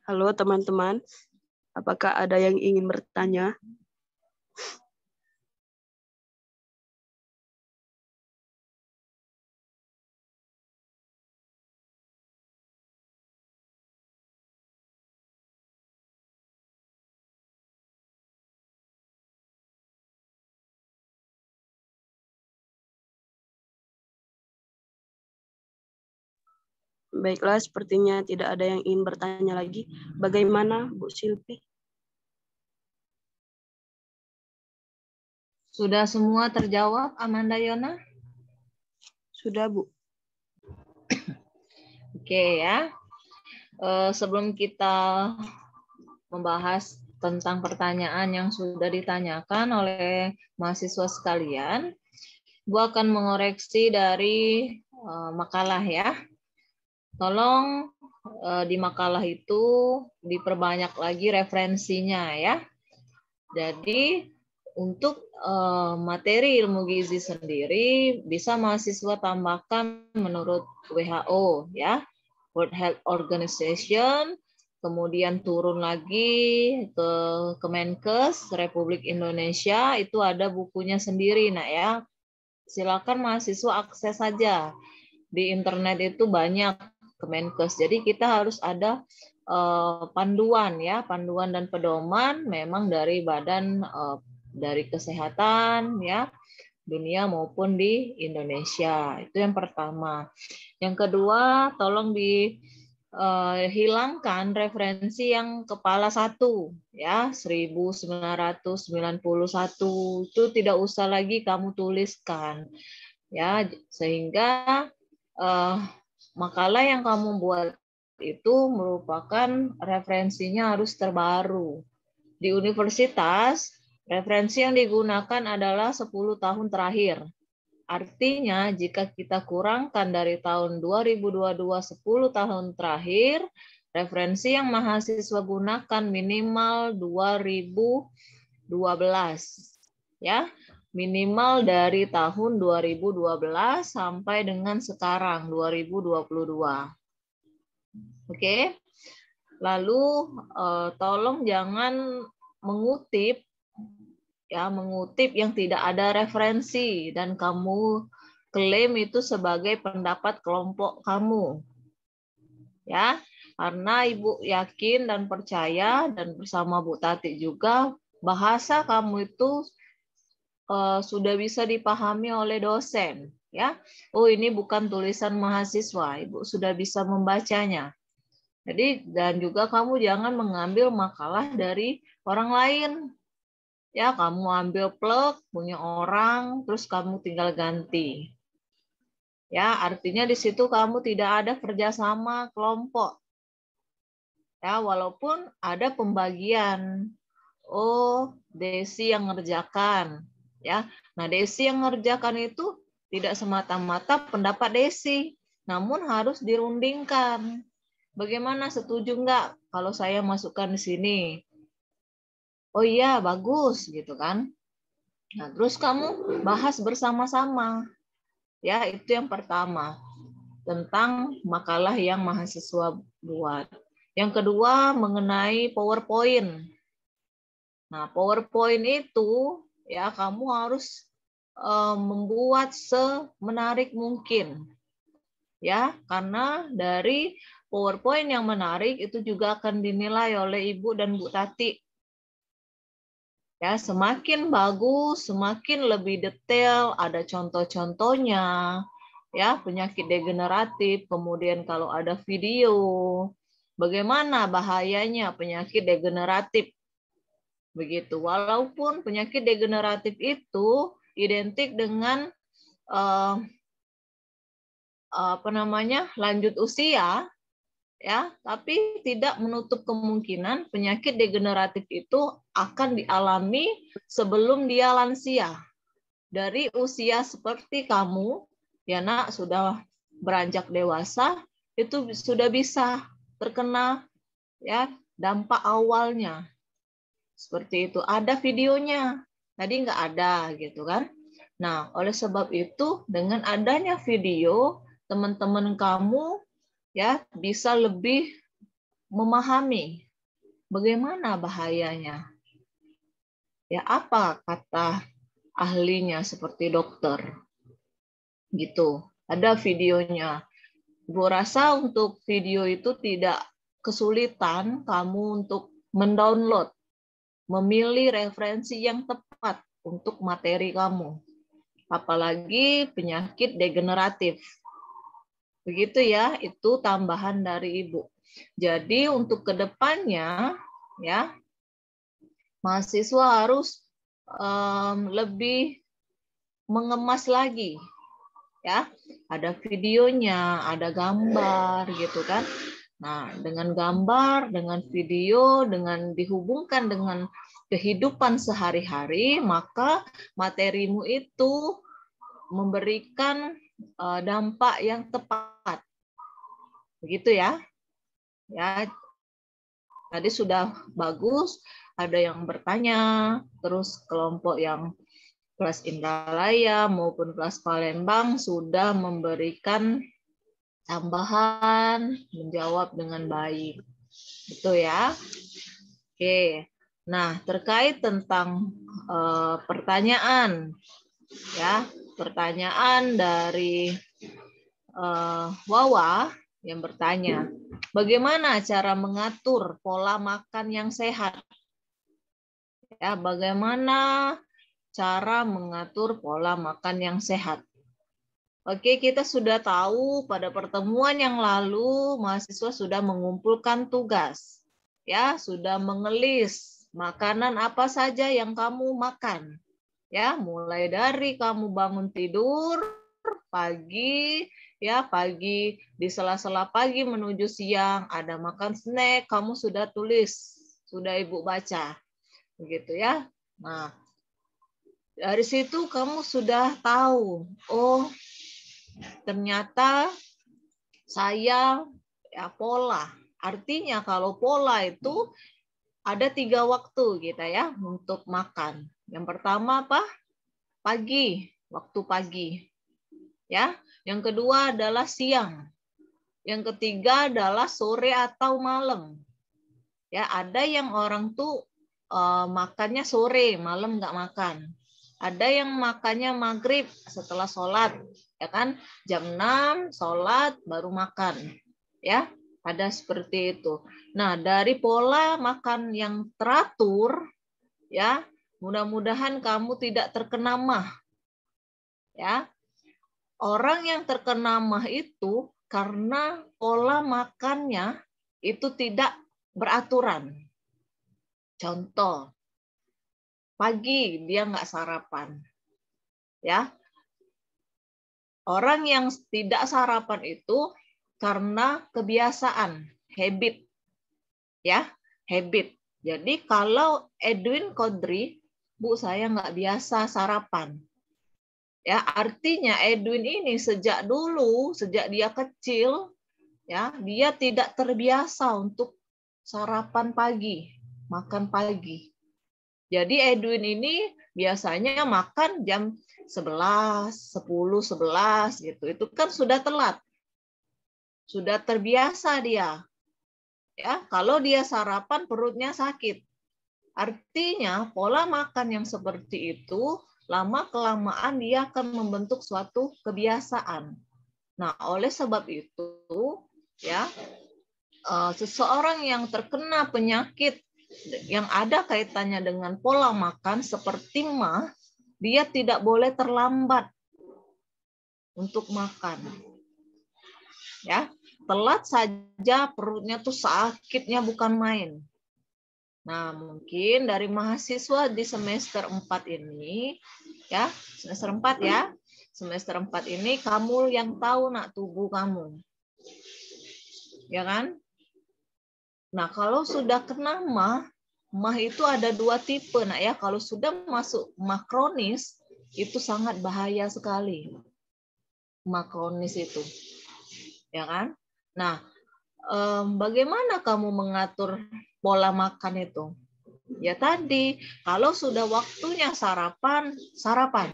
Halo teman-teman, apakah ada yang ingin bertanya? Baiklah, sepertinya tidak ada yang ingin bertanya lagi. Bagaimana, Bu Silvi? Sudah semua terjawab, Amanda Yona? Sudah, Bu. Oke ya. Sebelum kita membahas tentang pertanyaan yang sudah ditanyakan oleh mahasiswa sekalian, Bu akan mengoreksi dari makalah ya. Tolong di makalah itu diperbanyak lagi referensinya ya. Jadi untuk materi ilmu gizi sendiri bisa mahasiswa tambahkan menurut WHO ya, World Health Organization, kemudian turun lagi ke Kemenkes Republik Indonesia, itu ada bukunya sendiri nah ya. Silakan mahasiswa akses saja. Di internet itu banyak Kemenkes. Jadi kita harus ada panduan ya, panduan dan pedoman memang dari badan dari kesehatan ya dunia maupun di Indonesia. Itu yang pertama. Yang kedua, tolong dihilangkan referensi yang kepala 1 ya, 1991 itu tidak usah lagi kamu tuliskan ya, sehingga makalah yang kamu buat itu merupakan referensinya harus terbaru. Di universitas, referensi yang digunakan adalah 10 tahun terakhir. Artinya, jika kita kurangkan dari tahun 2022 10 tahun terakhir, referensi yang mahasiswa gunakan minimal 2012. Ya, minimal dari tahun 2012 sampai dengan sekarang 2022. Oke. Lalu tolong jangan mengutip yang tidak ada referensi dan kamu klaim itu sebagai pendapat kelompok kamu. Ya, karena Ibu yakin dan percaya dan bersama Bu Tati juga bahasa kamu itu sudah bisa dipahami oleh dosen, ya. Oh, ini bukan tulisan mahasiswa, Ibu sudah bisa membacanya. Jadi dan juga kamu jangan mengambil makalah dari orang lain. Ya, kamu ambil plug punya orang terus kamu tinggal ganti. Ya, artinya di situ kamu tidak ada kerjasama kelompok. Ya, walaupun ada pembagian. Oh, Desi yang ngerjakan. Ya, nah Desi yang ngerjakan itu tidak semata-mata pendapat Desi, namun harus dirundingkan. Bagaimana, setuju nggak kalau saya masukkan di sini? Oh iya, bagus gitu kan. Nah, terus kamu bahas bersama-sama. Ya, itu yang pertama. Tentang makalah yang mahasiswa buat. Yang kedua mengenai PowerPoint. Nah, PowerPoint itu ya kamu harus membuat semenarik mungkin. Ya, karena dari PowerPoint yang menarik itu juga akan dinilai oleh Ibu dan Bu Tati. Ya, semakin bagus, semakin lebih detail, ada contoh-contohnya, ya, penyakit degeneratif, kemudian kalau ada video, bagaimana bahayanya penyakit degeneratif. Begitu. Walaupun penyakit degeneratif itu identik dengan lanjut usia, ya, tapi tidak menutup kemungkinan penyakit degeneratif itu akan dialami sebelum dia lansia. Dari usia seperti kamu, ya nak, sudah beranjak dewasa, itu sudah bisa terkena ya dampak awalnya. Seperti itu. Ada videonya. Tadi nggak ada gitu kan. Nah, oleh sebab itu dengan adanya video, teman-teman kamu ya bisa lebih memahami bagaimana bahayanya. Ya, apa kata ahlinya seperti dokter. Gitu. Ada videonya. Gue rasa untuk video itu tidak kesulitan kamu untuk mendownload, memilih referensi yang tepat untuk materi kamu. Apalagi penyakit degeneratif. Begitu ya, itu tambahan dari Ibu. Jadi untuk kedepannya ya, mahasiswa harus lebih mengemas lagi ya. Ada videonya, ada gambar gitu kan. Nah, dengan gambar, dengan video, dengan dihubungkan dengan kehidupan sehari-hari, maka materimu itu memberikan dampak yang tepat. Begitu ya. Ya. Tadi sudah bagus, ada yang bertanya, terus kelompok yang kelas Indralaya maupun kelas Palembang sudah memberikan tambahan, menjawab dengan baik. Itu ya. Oke. Nah, terkait tentang pertanyaan ya, pertanyaan dari Wawa yang bertanya, bagaimana cara mengatur pola makan yang sehat? Ya, bagaimana cara mengatur pola makan yang sehat? Oke, kita sudah tahu pada pertemuan yang lalu mahasiswa sudah mengumpulkan tugas. Ya, sudah mengelis makanan apa saja yang kamu makan. Ya, mulai dari kamu bangun tidur pagi, ya pagi di sela-sela pagi menuju siang ada makan snack, kamu sudah tulis, sudah Ibu baca, begitu ya. Nah, dari situ kamu sudah tahu, oh ternyata saya ya pola. Artinya kalau pola itu ada 3 waktu kita ya untuk makan. Yang pertama apa? Pagi, waktu pagi. Ya, yang kedua adalah siang. Yang ketiga adalah sore atau malam. Ya, ada yang orang tuh makannya sore, malam nggak makan. Ada yang makannya maghrib setelah sholat, ya kan? Jam 6 sholat baru makan, ya. Ada seperti itu. Nah, dari pola makan yang teratur, ya, mudah-mudahan kamu tidak terkena mah, ya. Orang yang terkena mah itu karena pola makannya itu tidak beraturan. Contoh, pagi dia nggak sarapan. Ya. Orang yang tidak sarapan itu karena kebiasaan, habit. Ya, habit. Jadi kalau Edwin Kodri, Bu saya nggak biasa sarapan. Ya, artinya Edwin ini sejak dulu, sejak dia kecil, ya, dia tidak terbiasa untuk sarapan pagi, makan pagi. Jadi Edwin ini biasanya makan jam 11, 10, 11 gitu. Itu kan sudah telat. Sudah terbiasa dia. Ya, kalau dia sarapan perutnya sakit. Artinya pola makan yang seperti itu lama-kelamaan dia akan membentuk suatu kebiasaan. Nah, oleh sebab itu, ya, seseorang yang terkena penyakit yang ada kaitannya dengan pola makan seperti mah, dia tidak boleh terlambat untuk makan. Ya, telat saja perutnya tuh sakitnya bukan main. Nah, mungkin dari mahasiswa di semester 4 ini, ya, semester 4 ya, semester 4 ini kamu yang tahu nak tubuh kamu. Ya kan? Nah, kalau sudah kena mah itu ada 2 tipe nak ya. Kalau sudah masuk mah kronis, itu sangat bahaya sekali. Mah kronis itu. Ya kan? Nah, bagaimana kamu mengatur pola makan itu? Ya tadi, kalau sudah waktunya sarapan, sarapan.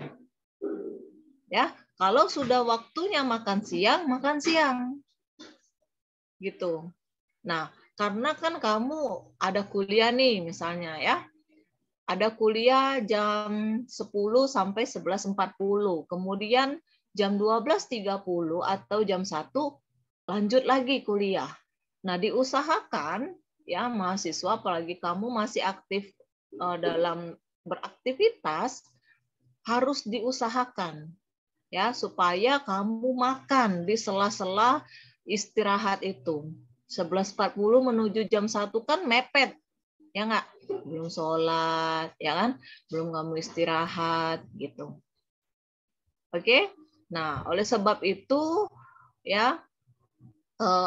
Ya, kalau sudah waktunya makan siang. Gitu. Nah, karena kan kamu ada kuliah nih misalnya ya. Ada kuliah jam 10 sampai 11.40. Kemudian jam 12.30 atau jam 1 lanjut lagi kuliah. Nah, diusahakan ya mahasiswa, apalagi kamu masih aktif dalam beraktivitas, harus diusahakan ya supaya kamu makan di sela-sela istirahat itu. 11.40 menuju jam 1 kan mepet, ya nggak? Belum sholat, ya kan? Belum kamu istirahat gitu. Oke? Nah, oleh sebab itu ya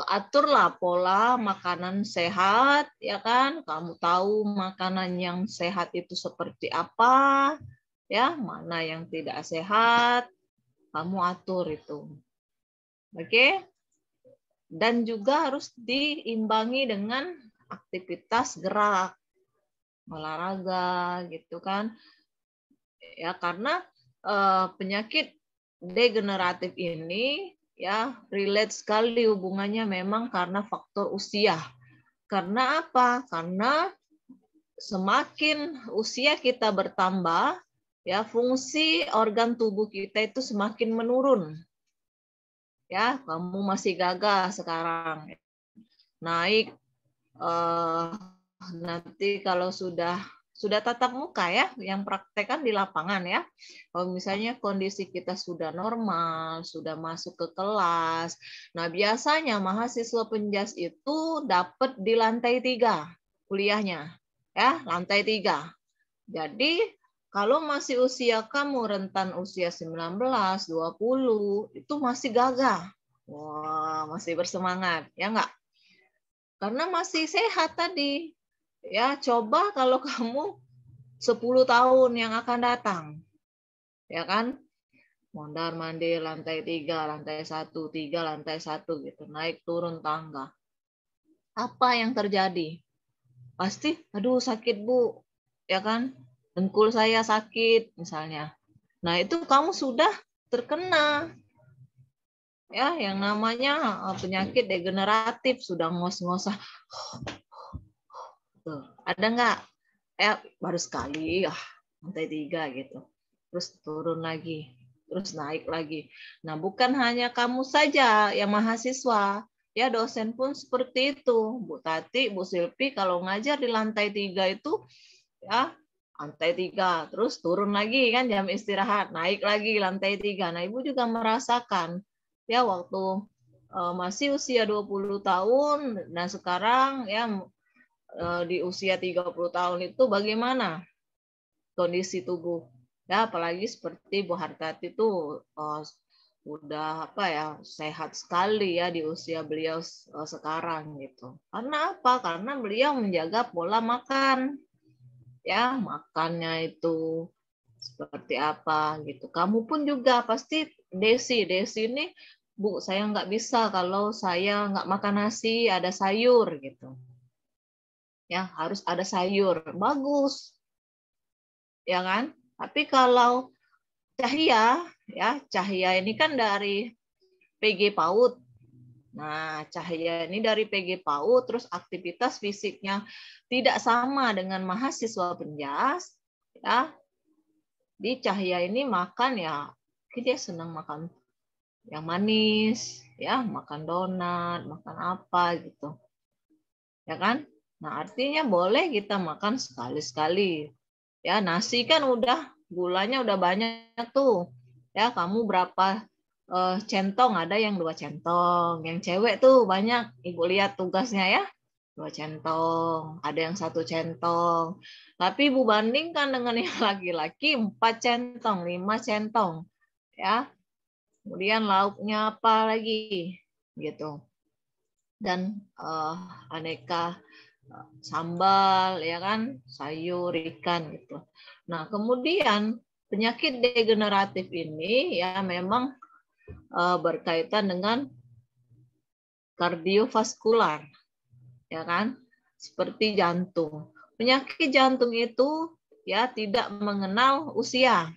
aturlah pola makanan sehat, ya kan? Kamu tahu makanan yang sehat itu seperti apa, ya, mana yang tidak sehat, kamu atur itu. Oke? Dan juga harus diimbangi dengan aktivitas gerak, olahraga, gitu kan? Ya, karena penyakit degeneratif ini ya relate sekali hubungannya memang karena faktor usia. Karena apa? Karena semakin usia kita bertambah, ya fungsi organ tubuh kita itu semakin menurun. Ya, kamu masih gagah sekarang. Naik nanti kalau sudah tatap muka ya, yang praktekan di lapangan ya. Kalau misalnya kondisi kita sudah normal, sudah masuk ke kelas. Nah, biasanya mahasiswa penjas itu dapat di lantai 3 kuliahnya. Ya, lantai 3. Jadi, kalau masih usia kamu rentan usia 19, 20, itu masih gagah. Wah, masih bersemangat, ya enggak? Karena masih sehat tadi. Ya, coba kalau kamu 10 tahun yang akan datang. Ya kan? Mondar-mandir lantai 3, lantai 1, 3, lantai 1 gitu. Naik turun tangga. Apa yang terjadi? Pasti, aduh sakit Bu. Ya kan? Dengkul saya sakit misalnya. Nah, itu kamu sudah terkena ya yang namanya penyakit degeneratif, sudah ngos-ngosah. Tuh, ada nggak? Baru sekali, lantai 3 gitu. Terus turun lagi, terus naik lagi. Nah, bukan hanya kamu saja yang mahasiswa, ya dosen pun seperti itu. Bu Tati, Bu Silpi kalau ngajar di lantai 3 itu, ya lantai 3, terus turun lagi kan jam istirahat, naik lagi lantai 3. Nah, Ibu juga merasakan, ya waktu masih usia 20 tahun, dan sekarang ya di usia 30 tahun itu bagaimana kondisi tubuh ya, apalagi seperti Bu Hartati itu udah sehat sekali ya di usia beliau sekarang gitu. Karena apa? Karena beliau menjaga pola makan ya, makannya itu seperti apa gitu. Kamu pun juga pasti Desi ini, Bu saya nggak bisa kalau saya nggak makan nasi ada sayur gitu. Ya, harus ada sayur. Bagus. Ya kan? Tapi kalau Cahya, ya, Cahya ini kan dari PG PAUD. Nah, Cahya ini dari PG PAUD, terus aktivitas fisiknya tidak sama dengan mahasiswa penjas, ya. Di Cahya ini makan ya, dia senang makan yang manis, ya, makan donat, makan apa gitu. Ya kan? Nah, artinya boleh kita makan sekali-sekali. Ya, nasi kan udah gulanya udah banyak tuh. Ya, kamu berapa centong? Ada yang 2 centong. Yang cewek tuh banyak. Ibu lihat tugasnya ya. 2 centong. Ada yang 1 centong. Tapi Ibu bandingkan dengan yang laki-laki 4 centong, 5 centong. Ya. Kemudian lauknya apa lagi? Gitu. Dan aneka sambal ya kan, sayur, ikan gitu. Nah, kemudian penyakit degeneratif ini ya memang berkaitan dengan kardiovaskular ya kan, seperti jantung. Penyakit jantung itu ya tidak mengenal usia.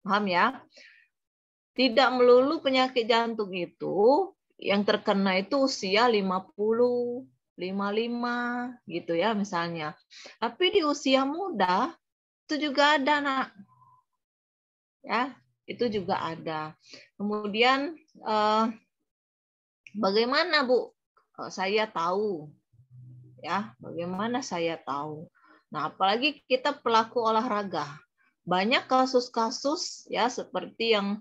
Paham ya? Tidak melulu penyakit jantung itu yang terkena itu usia 50, 55 gitu ya misalnya. Tapi di usia muda itu juga ada, Nak. Ya, itu juga ada. Kemudian bagaimana, Bu? Saya tahu. Ya, bagaimana saya tahu? Nah, apalagi kita pelaku olahraga. Banyak kasus-kasus ya seperti yang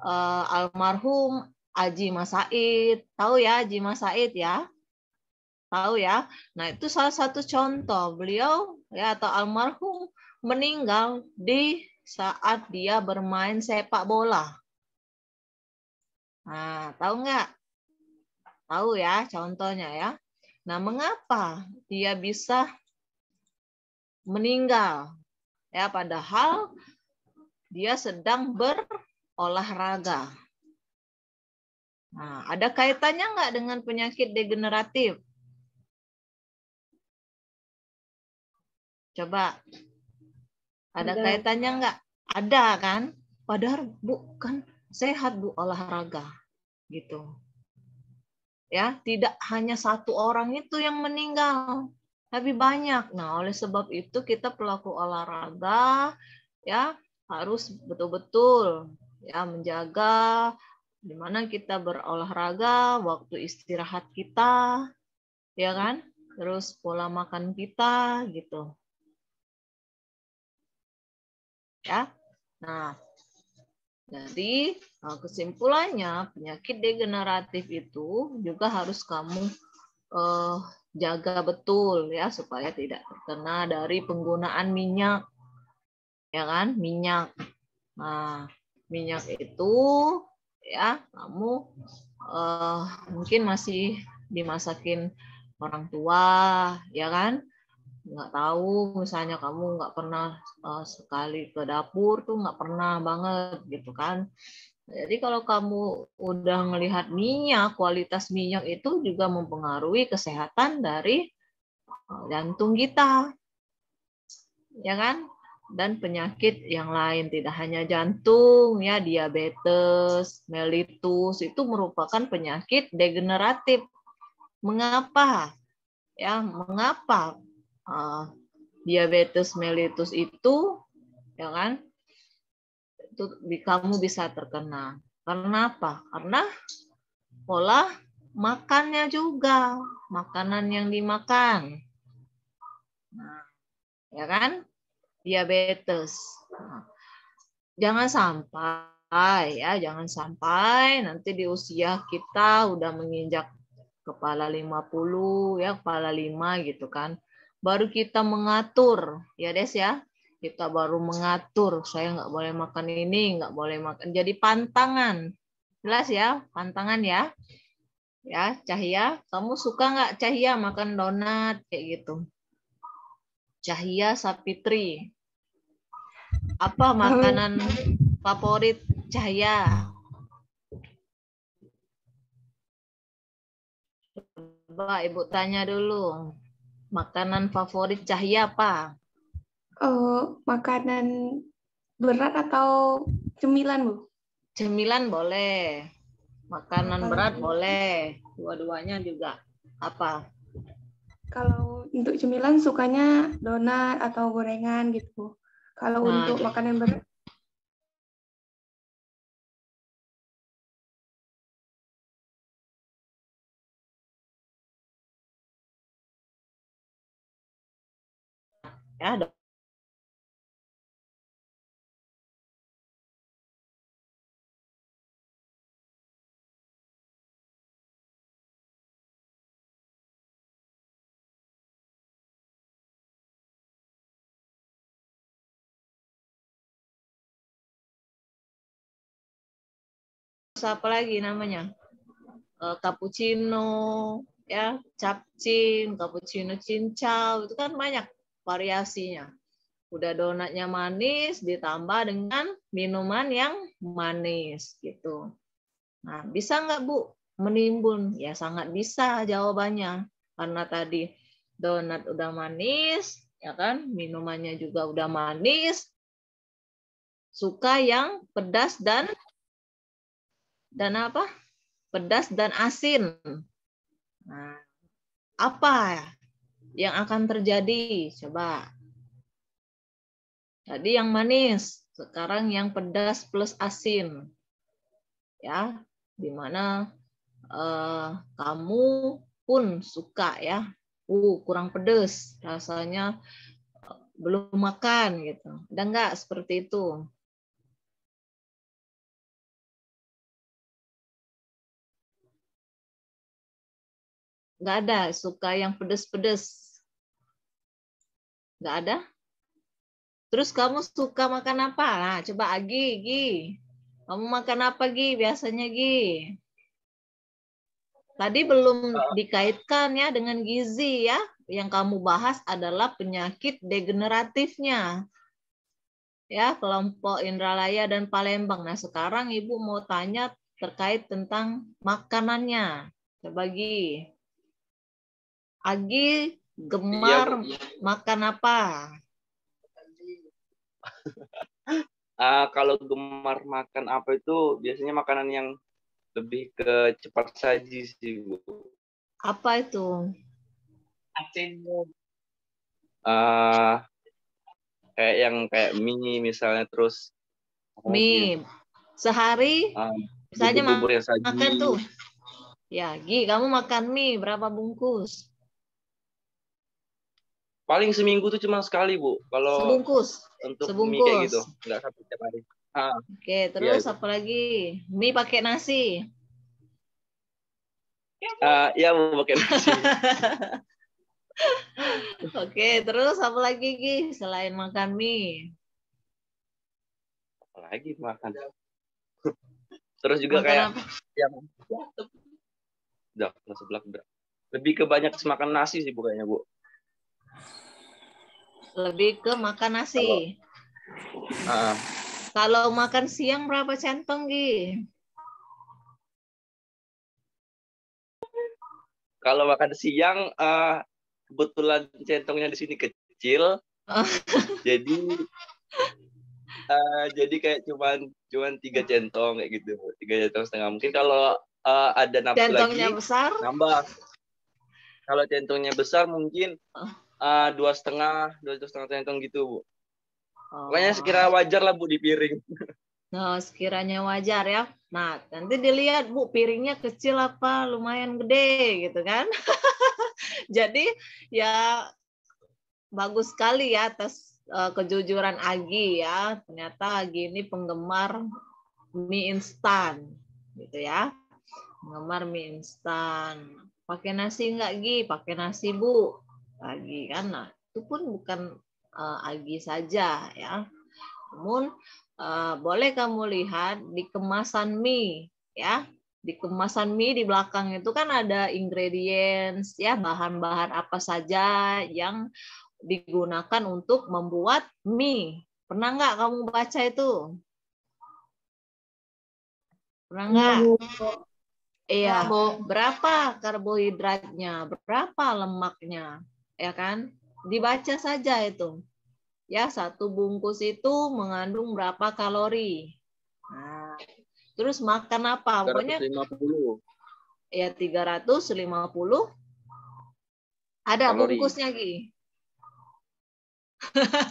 almarhum Haji Mas Said. Tahu ya Haji Mas Said ya? Tahu ya? Nah, itu salah satu contoh. Beliau ya atau almarhum meninggal di saat dia bermain sepak bola. Nah, tahu nggak? Tahu ya contohnya ya. Nah, mengapa dia bisa meninggal? Ya, padahal dia sedang berolahraga. Nah, ada kaitannya nggak dengan penyakit degeneratif? Coba. Ada kaitannya nggak? Ada kan? Padahal Bu kan sehat Bu olahraga. Gitu. Ya, tidak hanya satu orang itu yang meninggal, tapi banyak. Nah, oleh sebab itu kita pelaku olahraga ya harus betul-betul ya menjaga di mana kita berolahraga, waktu istirahat kita, ya kan? Terus pola makan kita gitu. Ya. Nah, jadi kesimpulannya penyakit degeneratif itu juga harus kamu jaga betul ya supaya tidak terkena dari penggunaan minyak, ya kan? Minyak. Nah, minyak itu ya kamu mungkin masih dimasakin orang tua, ya kan? Nggak tahu, misalnya kamu nggak pernah sekali ke dapur tuh nggak pernah banget gitu kan. Jadi kalau kamu udah melihat minyak, kualitas minyak itu juga mempengaruhi kesehatan dari jantung kita, ya kan? Dan penyakit yang lain, tidak hanya jantung, ya diabetes, mellitus itu merupakan penyakit degeneratif. Mengapa? Ya, mengapa diabetes mellitus itu, ya kan? Itu kamu bisa terkena. Karena apa? Karena pola makannya juga, makanan yang dimakan. Nah, ya kan? Diabetes. Nah, jangan sampai nanti di usia kita udah menginjak kepala 50 ya, kepala 5 gitu kan. Baru kita mengatur, ya Des ya. Kita baru mengatur, saya nggak boleh makan ini, nggak boleh makan. Jadi pantangan. Jelas ya, pantangan ya. Ya, Cahya, kamu suka nggak Cahya makan donat kayak gitu? Cahya Sapitri. Apa makanan favorit Cahya? Coba Ibu tanya dulu. Makanan favorit Cahya apa? Makanan berat atau cemilan, Bu? Cemilan boleh. Makanan berat boleh. Dua-duanya juga. Apa? Kalau untuk cemilan sukanya donat atau gorengan gitu. Kalau untuk makanan berat ya apa lagi namanya? Cappuccino, ya, capcin, cappuccino cincau, itu kan banyak variasinya. Udah donatnya manis ditambah dengan minuman yang manis gitu. Nah, bisa nggak Bu menimbun? Ya sangat bisa jawabannya. Karena tadi donat udah manis, ya kan? Minumannya juga udah manis. Suka yang pedas dan apa? Pedas dan asin. Nah, apa yang akan terjadi? Coba. Tadi yang manis, sekarang yang pedas plus asin. Ya, dimana kamu pun suka ya. Kurang pedas, rasanya belum makan gitu. Ada nggak seperti itu? Nggak ada. Suka yang pedes-pedes. Nggak ada? Terus kamu suka makan apa? Nah, coba Gi. Kamu makan apa, Gi? Biasanya, Gi? Tadi belum dikaitkan ya dengan gizi ya. Yang kamu bahas adalah penyakit degeneratifnya. Ya, kelompok Indralaya dan Palembang. Nah, sekarang Ibu mau tanya terkait tentang makanannya. Coba Gi. Agi gemar makan apa? Kalau gemar makan apa itu biasanya makanan yang lebih ke cepat saji sih, Bu. Apa itu? Kayak mie misalnya, terus mie sehari misalnya bubur yang saji. Makan tuh. Ya, Gi, kamu makan mie berapa bungkus? Paling seminggu tuh cuma sekali, Bu. Kalau sebungkus. Untuk mie kayak gitu, nggak sampai tiap hari. Oke, terus apa lagi? Mie pakai nasi? Iya, Bu, pakai nasi. Oke, terus apa lagi, Gi, selain makan mie? Apa lagi makan? Terus juga makan kayak apa? Yang sebelah lebih ke banyak makan nasi sih, Bu, kayaknya, Bu. Lebih ke makan nasi. Kalau makan siang berapa centong, Gi? Kalau makan siang, kebetulan centongnya di sini kecil, jadi kayak cuman 3 centong kayak gitu, 3 centong setengah. Mungkin kalau ada nafsu centongnya lagi, besar, nambah. Kalau centongnya besar mungkin 2,5 centong gitu, Bu. Pokoknya sekira wajar lah, Bu, di piring. Nah, sekiranya wajar ya. Nah, nanti dilihat, Bu, piringnya kecil apa lumayan gede gitu kan. Jadi ya bagus sekali ya atas kejujuran Agi ya. Ternyata Agi ini penggemar mie instan gitu ya. Penggemar mie instan. Pakai nasi enggak, Gi? Pakai nasi, Bu. Agi kan. Nah, itu pun bukan Agi saja ya. Namun boleh kamu lihat di kemasan mie ya. Di kemasan mie di belakang itu kan ada ingredients ya, bahan-bahan apa saja yang digunakan untuk membuat mie. Pernah nggak kamu baca itu? Pernah nggak? Iya. Berapa karbohidratnya? Berapa lemaknya? Ya kan? Dibaca saja itu. Ya, 1 bungkus itu mengandung berapa kalori. Nah, terus makan apa? Pokoknya 350. Ya, 350. Ada kalori. Bungkusnya, Gi?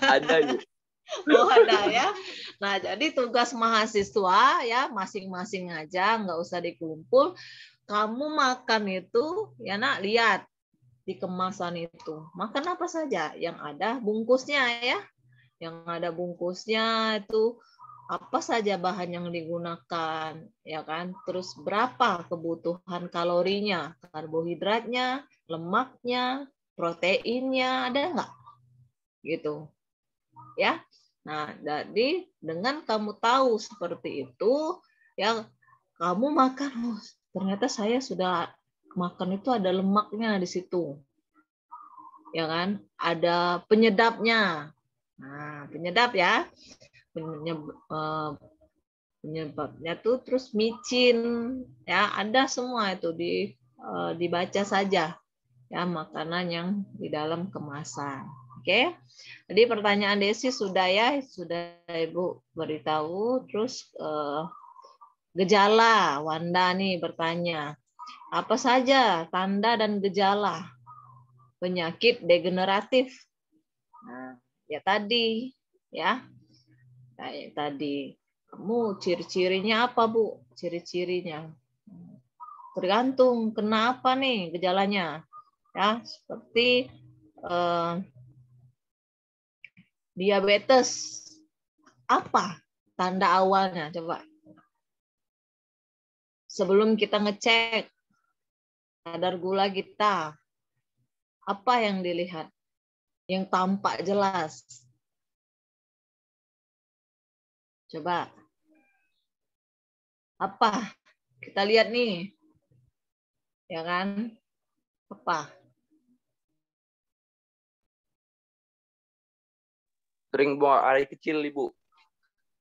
Ada, Bu. Oh, ada ya. Nah, jadi tugas mahasiswa ya, masing-masing aja, nggak usah dikumpul. Kamu makan itu, ya Nak, lihat di kemasan itu. Makan apa saja yang ada bungkusnya ya. Yang ada bungkusnya itu apa saja bahan yang digunakan, ya kan? Terus berapa kebutuhan kalorinya, karbohidratnya, lemaknya, proteinnya, ada nggak? Gitu. Ya. Nah, jadi dengan kamu tahu seperti itu, ya kamu makan, ternyata saya sudah makan itu ada lemaknya di situ. Ya kan? Ada penyedapnya. Nah, penyedap ya. Penyebabnya tuh terus micin ya, ada semua itu dibaca saja ya makanan yang di dalam kemasan. Oke. Jadi pertanyaan Desi sudah ya, sudah Ibu beritahu. Terus gejala, Wanda nih bertanya. Apa saja tanda dan gejala penyakit degeneratif? Nah, ya tadi ya. Kayak tadi. Kamu ciri-cirinya apa, Bu? Ciri-cirinya. Tergantung kenapa nih gejalanya. Ya, seperti diabetes. Apa tanda awalnya? Coba. Sebelum kita ngecek kadar gula kita. Apa yang dilihat? Yang tampak jelas. Coba. Apa? Kita lihat nih. Ya kan? Apa? Sering buang air kecil, Ibu.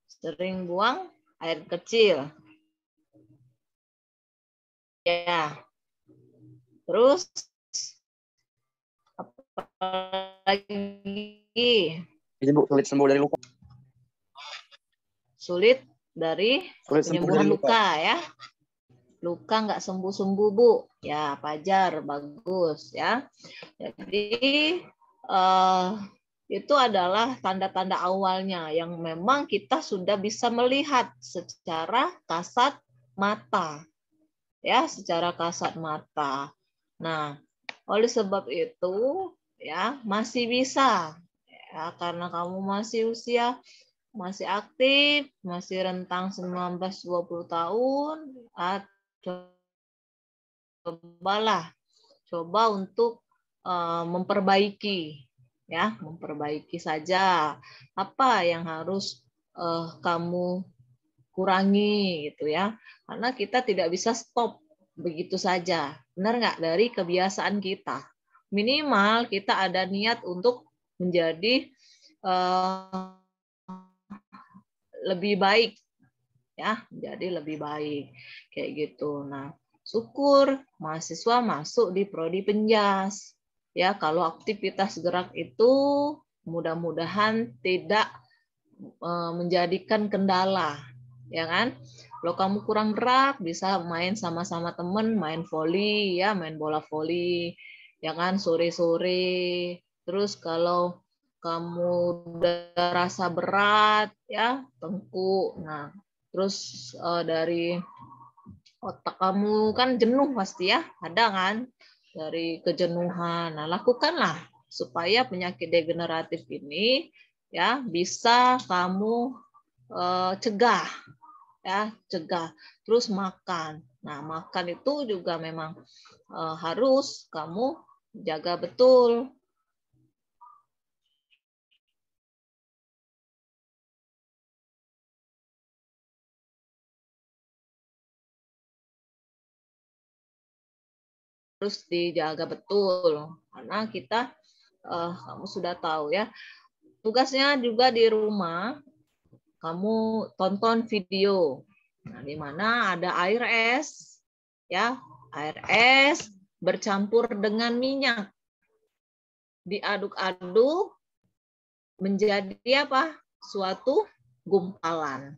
Sering buang air kecil. Ya. Terus apa lagi? Ibu sulit sembuh dari luka. Sulit dari penyembuhan luka ya. Luka nggak sembuh-sembuh, Bu. Ya, Fajar, bagus ya. Jadi itu adalah tanda-tanda awalnya yang memang kita sudah bisa melihat secara kasat mata. Ya, secara kasat mata. Nah, oleh sebab itu ya masih bisa ya, karena kamu masih usia masih aktif, masih rentang 19-20 tahun, coba untuk memperbaiki ya, memperbaiki saja apa yang harus kamu kurangi gitu ya, karena kita tidak bisa stop begitu saja, benar nggak, dari kebiasaan kita. Minimal kita ada niat untuk menjadi lebih baik ya, menjadi lebih baik kayak gitu. Nah, syukur mahasiswa masuk di prodi penjas. Ya, kalau aktivitas gerak itu mudah-mudahan tidak menjadikan kendala, ya kan? Kalau kamu kurang gerak, bisa main sama-sama temen, main voli, ya, main bola voli, ya kan, sore-sore. Terus kalau kamu udah rasa berat, ya, tengkuk. Nah, terus dari otak kamu kan jenuh pasti ya, ada kan? Dari kejenuhan. Nah, lakukanlah supaya penyakit degeneratif ini ya bisa kamu cegah ya, cegah. Terus makan. Nah, makan itu juga memang harus kamu jaga betul. Harus dijaga betul karena kita kamu sudah tahu ya, tugasnya juga di rumah kamu tonton video, nah, di mana ada air es ya, air es bercampur dengan minyak, diaduk-aduk menjadi apa, suatu gumpalan.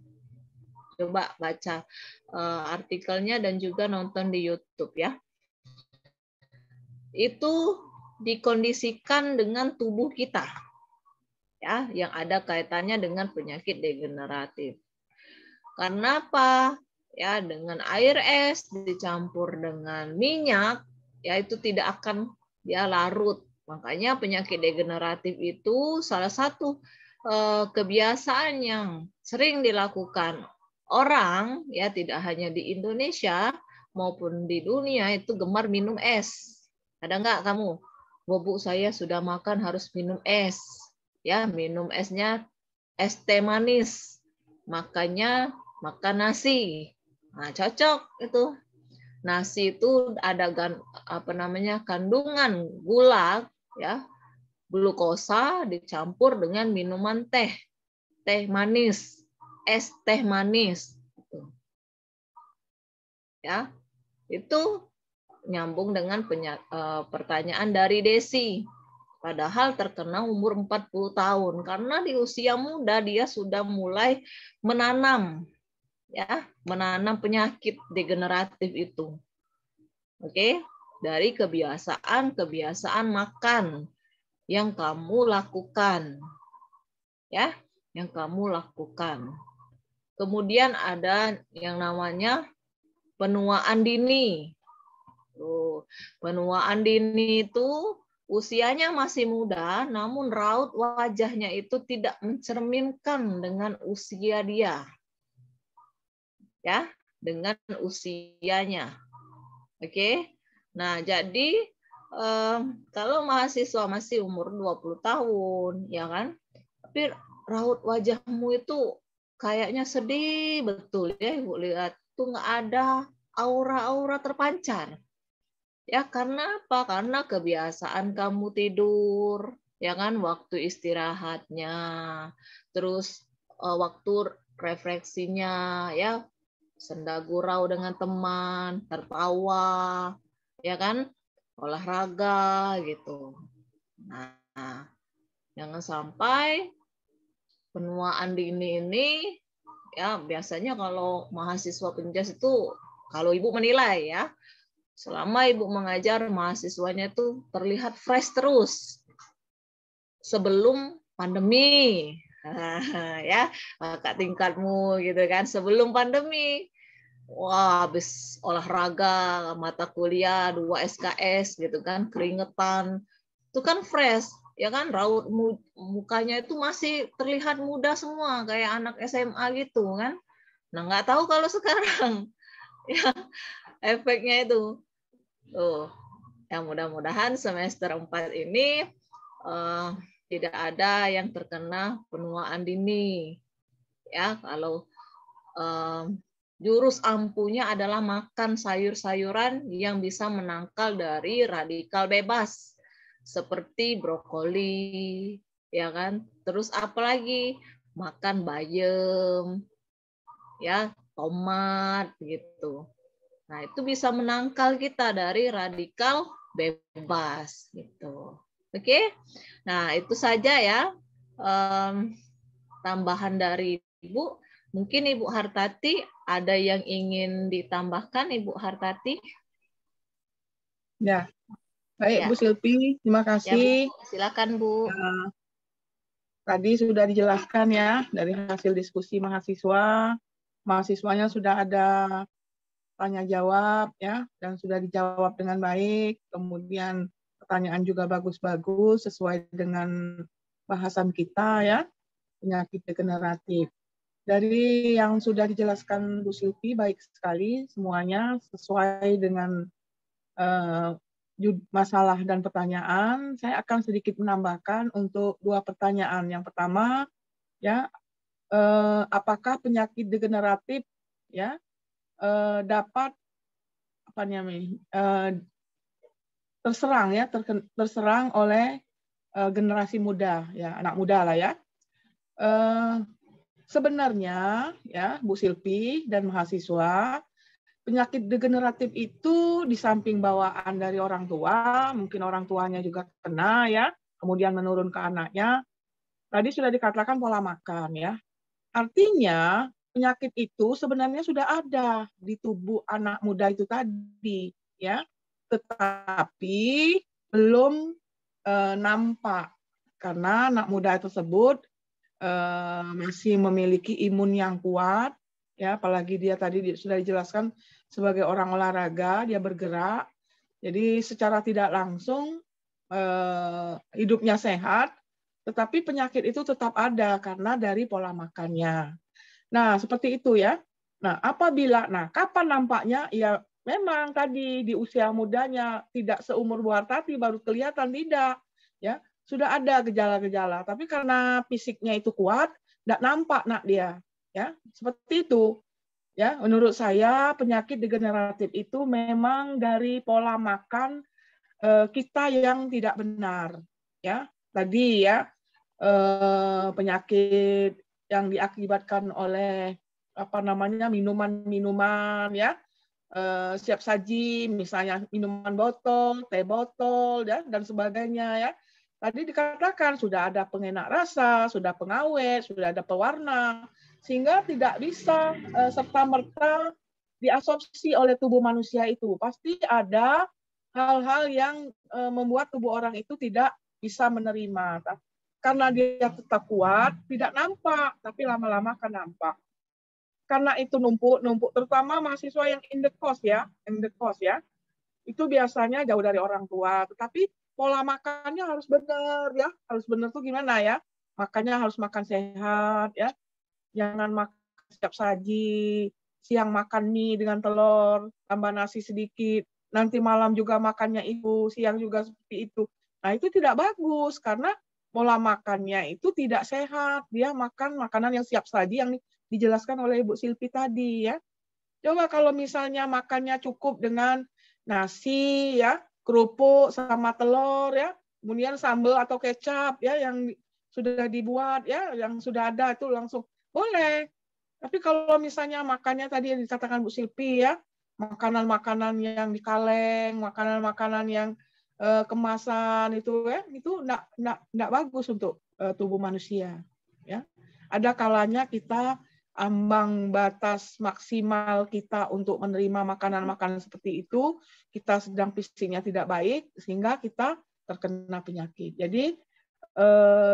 Coba baca artikelnya dan juga nonton di YouTube ya. Itu dikondisikan dengan tubuh kita ya, yang ada kaitannya dengan penyakit degeneratif. Karena apa? Ya, dengan air es dicampur dengan minyak, ya itu tidak akan dia larut. Makanya penyakit degeneratif itu salah satu kebiasaan yang sering dilakukan orang ya, tidak hanya di Indonesia maupun di dunia, itu gemar minum es. Ada nggak kamu? Bu, saya sudah makan harus minum es. Ya, minum esnya es teh manis. Makanya makan nasi. Nah, cocok itu. Nasi itu ada kandungan gula ya, glukosa dicampur dengan minuman teh. Teh manis, es teh manis. Ya. Itu nyambung dengan pertanyaan dari Desi. Padahal terkena umur 40 tahun. Karena di usia muda dia sudah mulai menanam ya, menanam penyakit degeneratif itu. Oke, dari kebiasaan makan yang kamu lakukan. Ya, yang kamu lakukan. Kemudian ada yang namanya penuaan dini. Penuaan dini itu usianya masih muda, namun raut wajahnya itu tidak mencerminkan dengan usia dia. Ya, dengan usianya. Oke. Nah, jadi kalau mahasiswa masih umur 20 tahun, ya kan? Tapi raut wajahmu itu kayaknya sedih betul ya, Ibu lihat. Tuh nggak ada aura-aura terpancar. Ya, karena apa? Karena kebiasaan kamu tidur, ya kan, waktu istirahatnya, terus waktu refleksinya, ya, senda gurau dengan teman, tertawa, ya kan, olahraga gitu. Nah, jangan sampai penuaan dini ini, ya biasanya kalau mahasiswa penjas itu, kalau Ibu menilai ya, selama Ibu mengajar mahasiswanya itu terlihat fresh terus sebelum pandemi. Ya, kakak tingkatmu gitu kan, sebelum pandemi. Wah, habis olahraga, mata kuliah, 2 SKS gitu kan, keringetan. Itu kan fresh, ya kan, raut mukanya itu masih terlihat muda semua, kayak anak SMA gitu kan. Nah, nggak tahu kalau sekarang. Ya, efeknya itu. Tuh, ya mudah-mudahan semester 4 ini tidak ada yang terkena penuaan dini. Ya, kalau jurus ampuhnya adalah makan sayur-sayuran yang bisa menangkal dari radikal bebas seperti brokoli, ya kan? Terus apalagi makan bayam, ya, tomat gitu. Nah, itu bisa menangkal kita dari radikal bebas gitu. Oke. Nah, itu saja ya tambahan dari Ibu. Mungkin Ibu Hartati ada yang ingin ditambahkan, Ibu Hartati? Ya. Baik, Ya. Bu Silvi, terima kasih. Ya, Bu. Silakan, Bu. Tadi sudah dijelaskan ya dari hasil diskusi mahasiswa. Mahasiswanya sudah ada tanya jawab ya, dan sudah dijawab dengan baik. Kemudian pertanyaan juga bagus-bagus sesuai dengan bahasan kita ya, penyakit degeneratif. Dari yang sudah dijelaskan Bu Silvi baik sekali semuanya sesuai dengan masalah dan pertanyaan. Saya akan sedikit menambahkan untuk 2 pertanyaan. Yang pertama ya, apakah penyakit degeneratif ya dapat apa namanya terserang oleh generasi muda ya, anak muda lah ya. Sebenarnya ya Bu Silvi dan mahasiswa, penyakit degeneratif itu di samping bawaan dari orang tua, mungkin orang tuanya juga kena ya, kemudian menurun ke anaknya. Tadi sudah dikatakan pola makan ya. Artinya penyakit itu sebenarnya sudah ada di tubuh anak muda itu tadi ya, tetapi belum nampak karena anak muda tersebut masih memiliki imun yang kuat ya, apalagi dia tadi sudah dijelaskan sebagai orang olahraga, dia bergerak, jadi secara tidak langsung hidupnya sehat, tetapi penyakit itu tetap ada karena dari pola makannya. Nah, seperti itu ya. Nah, kapan nampaknya? Ya memang tadi di usia mudanya, tidak seumur Bu Hartati baru kelihatan, tidak ya. Sudah ada gejala-gejala, tapi karena fisiknya itu kuat, tidak nampak dia, ya seperti itu, ya. Menurut saya penyakit degeneratif itu memang dari pola makan kita yang tidak benar, ya. Tadi ya penyakit yang diakibatkan oleh minuman-minuman ya. Siap saji, misalnya minuman botol, teh botol, ya, dan sebagainya ya. Tadi dikatakan sudah ada pengenak rasa, sudah pengawet, sudah ada pewarna, sehingga tidak bisa serta-merta diabsorpsi oleh tubuh manusia itu. Pasti ada hal-hal yang membuat tubuh orang itu tidak bisa menerima. Karena dia tetap kuat, tidak nampak, tapi lama-lama akan nampak. Karena itu numpuk, terutama mahasiswa yang in the course ya, itu biasanya jauh dari orang tua, tetapi pola makannya harus benar ya, harus benar tuh gimana ya? Makanya harus makan sehat ya, jangan makan siap saji, siang makan mie dengan telur, tambah nasi sedikit, nanti malam juga makannya itu, siang juga seperti itu. Nah, itu tidak bagus karena pola makannya itu tidak sehat. Dia makan makanan yang siap saji yang dijelaskan oleh Ibu Silvi tadi ya. Coba kalau misalnya makannya cukup dengan nasi ya, kerupuk sama telur ya, kemudian sambal atau kecap ya yang sudah dibuat ya, yang sudah ada itu langsung boleh. Tapi kalau misalnya makannya tadi yang dikatakan Bu Silvi ya, makanan-makanan yang dikaleng, makanan-makanan yang kemasan itu ya, itu enggak bagus untuk tubuh manusia ya. Ada kalanya kita ambang batas maksimal kita untuk menerima makanan-makanan seperti itu, kita sedang fisiknya tidak baik sehingga kita terkena penyakit. Jadi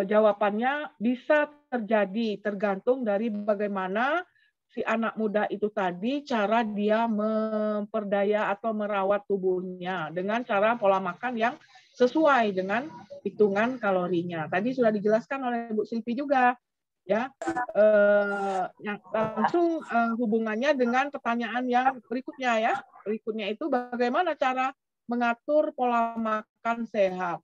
jawabannya bisa terjadi tergantung dari bagaimana si anak muda itu tadi cara dia memperdaya atau merawat tubuhnya dengan cara pola makan yang sesuai dengan hitungan kalorinya. Tadi sudah dijelaskan oleh Bu Silvi juga, ya. Yang langsung hubungannya dengan pertanyaan yang berikutnya ya. Berikutnya itu bagaimana cara mengatur pola makan sehat.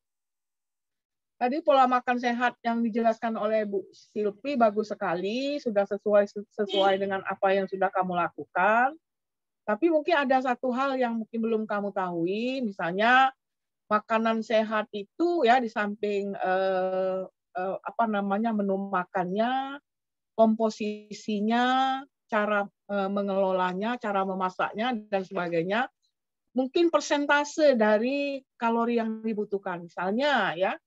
Tadi pola makan sehat yang dijelaskan oleh Bu Silvi bagus sekali, sudah sesuai dengan apa yang sudah kamu lakukan. Tapi mungkin ada satu hal yang mungkin belum kamu tahu, misalnya makanan sehat itu ya di samping menu makannya, komposisinya, cara mengelolanya, cara memasaknya dan sebagainya, mungkin persentase dari kalori yang dibutuhkan. Misalnya ya.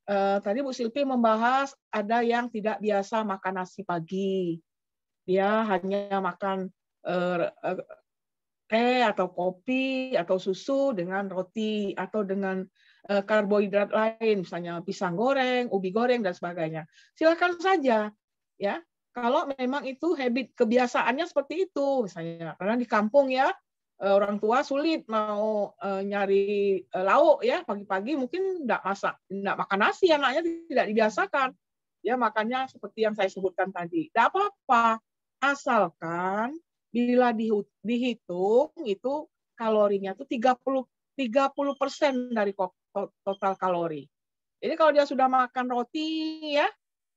Tadi Bu Silvi membahas ada yang tidak biasa makan nasi pagi. Dia hanya makan teh atau kopi atau susu dengan roti atau dengan karbohidrat lain, misalnya pisang goreng, ubi goreng dan sebagainya. Silakan saja ya. Kalau memang itu habit kebiasaannya seperti itu, misalnya karena di kampung ya orang tua sulit mau nyari lauk ya pagi-pagi, mungkin enggak makan nasi, anaknya tidak dibiasakan ya, makanya seperti yang saya sebutkan tadi. Enggak apa-apa asalkan bila dihitung itu kalorinya itu 30% dari total kalori. Jadi kalau dia sudah makan roti ya,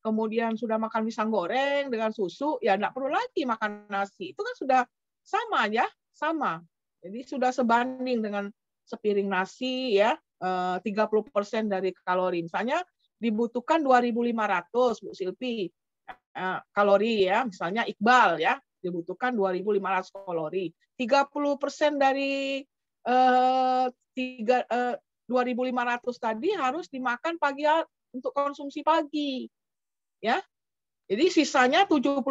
kemudian sudah makan pisang goreng dengan susu, ya enggak perlu lagi makan nasi. Itu kan sudah sama ya. Sama. Jadi sudah sebanding dengan sepiring nasi ya, 30% dari kalori. Misalnya dibutuhkan 2.500 Bu Silvi kalori ya, misalnya Iqbal ya, dibutuhkan 2.500 kalori. 30% dari 2.500 tadi harus dimakan pagi untuk konsumsi pagi. Ya. Jadi sisanya 70%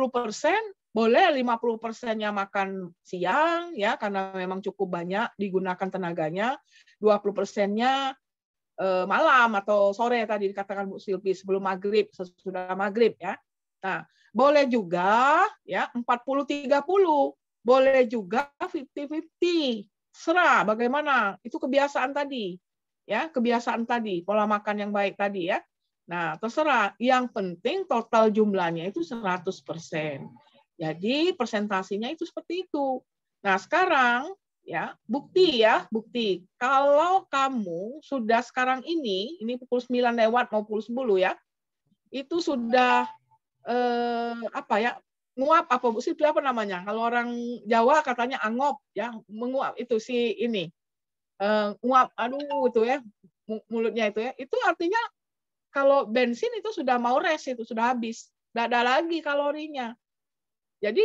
boleh 50%-nya makan siang ya karena memang cukup banyak digunakan tenaganya, 20%-nya malam atau sore tadi dikatakan Bu Silvi sebelum maghrib, sesudah maghrib ya. Nah, boleh juga ya 40-30, boleh juga 50-50. Serah bagaimana, itu kebiasaan tadi. Ya, kebiasaan tadi, pola makan yang baik tadi ya. Nah, terserah, yang penting total jumlahnya itu 100%. Jadi presentasinya itu seperti itu. Nah, sekarang ya, bukti. Kalau kamu sudah sekarang ini pukul 9 lewat mau pukul 10 ya. Itu sudah nguap apa Bu Silvi apa namanya? Kalau orang Jawa katanya angop ya, menguap itu si ini. Nguap itu ya, mulutnya itu ya. Itu artinya kalau bensin itu sudah mau res, itu sudah habis. Tidak ada lagi kalorinya. Jadi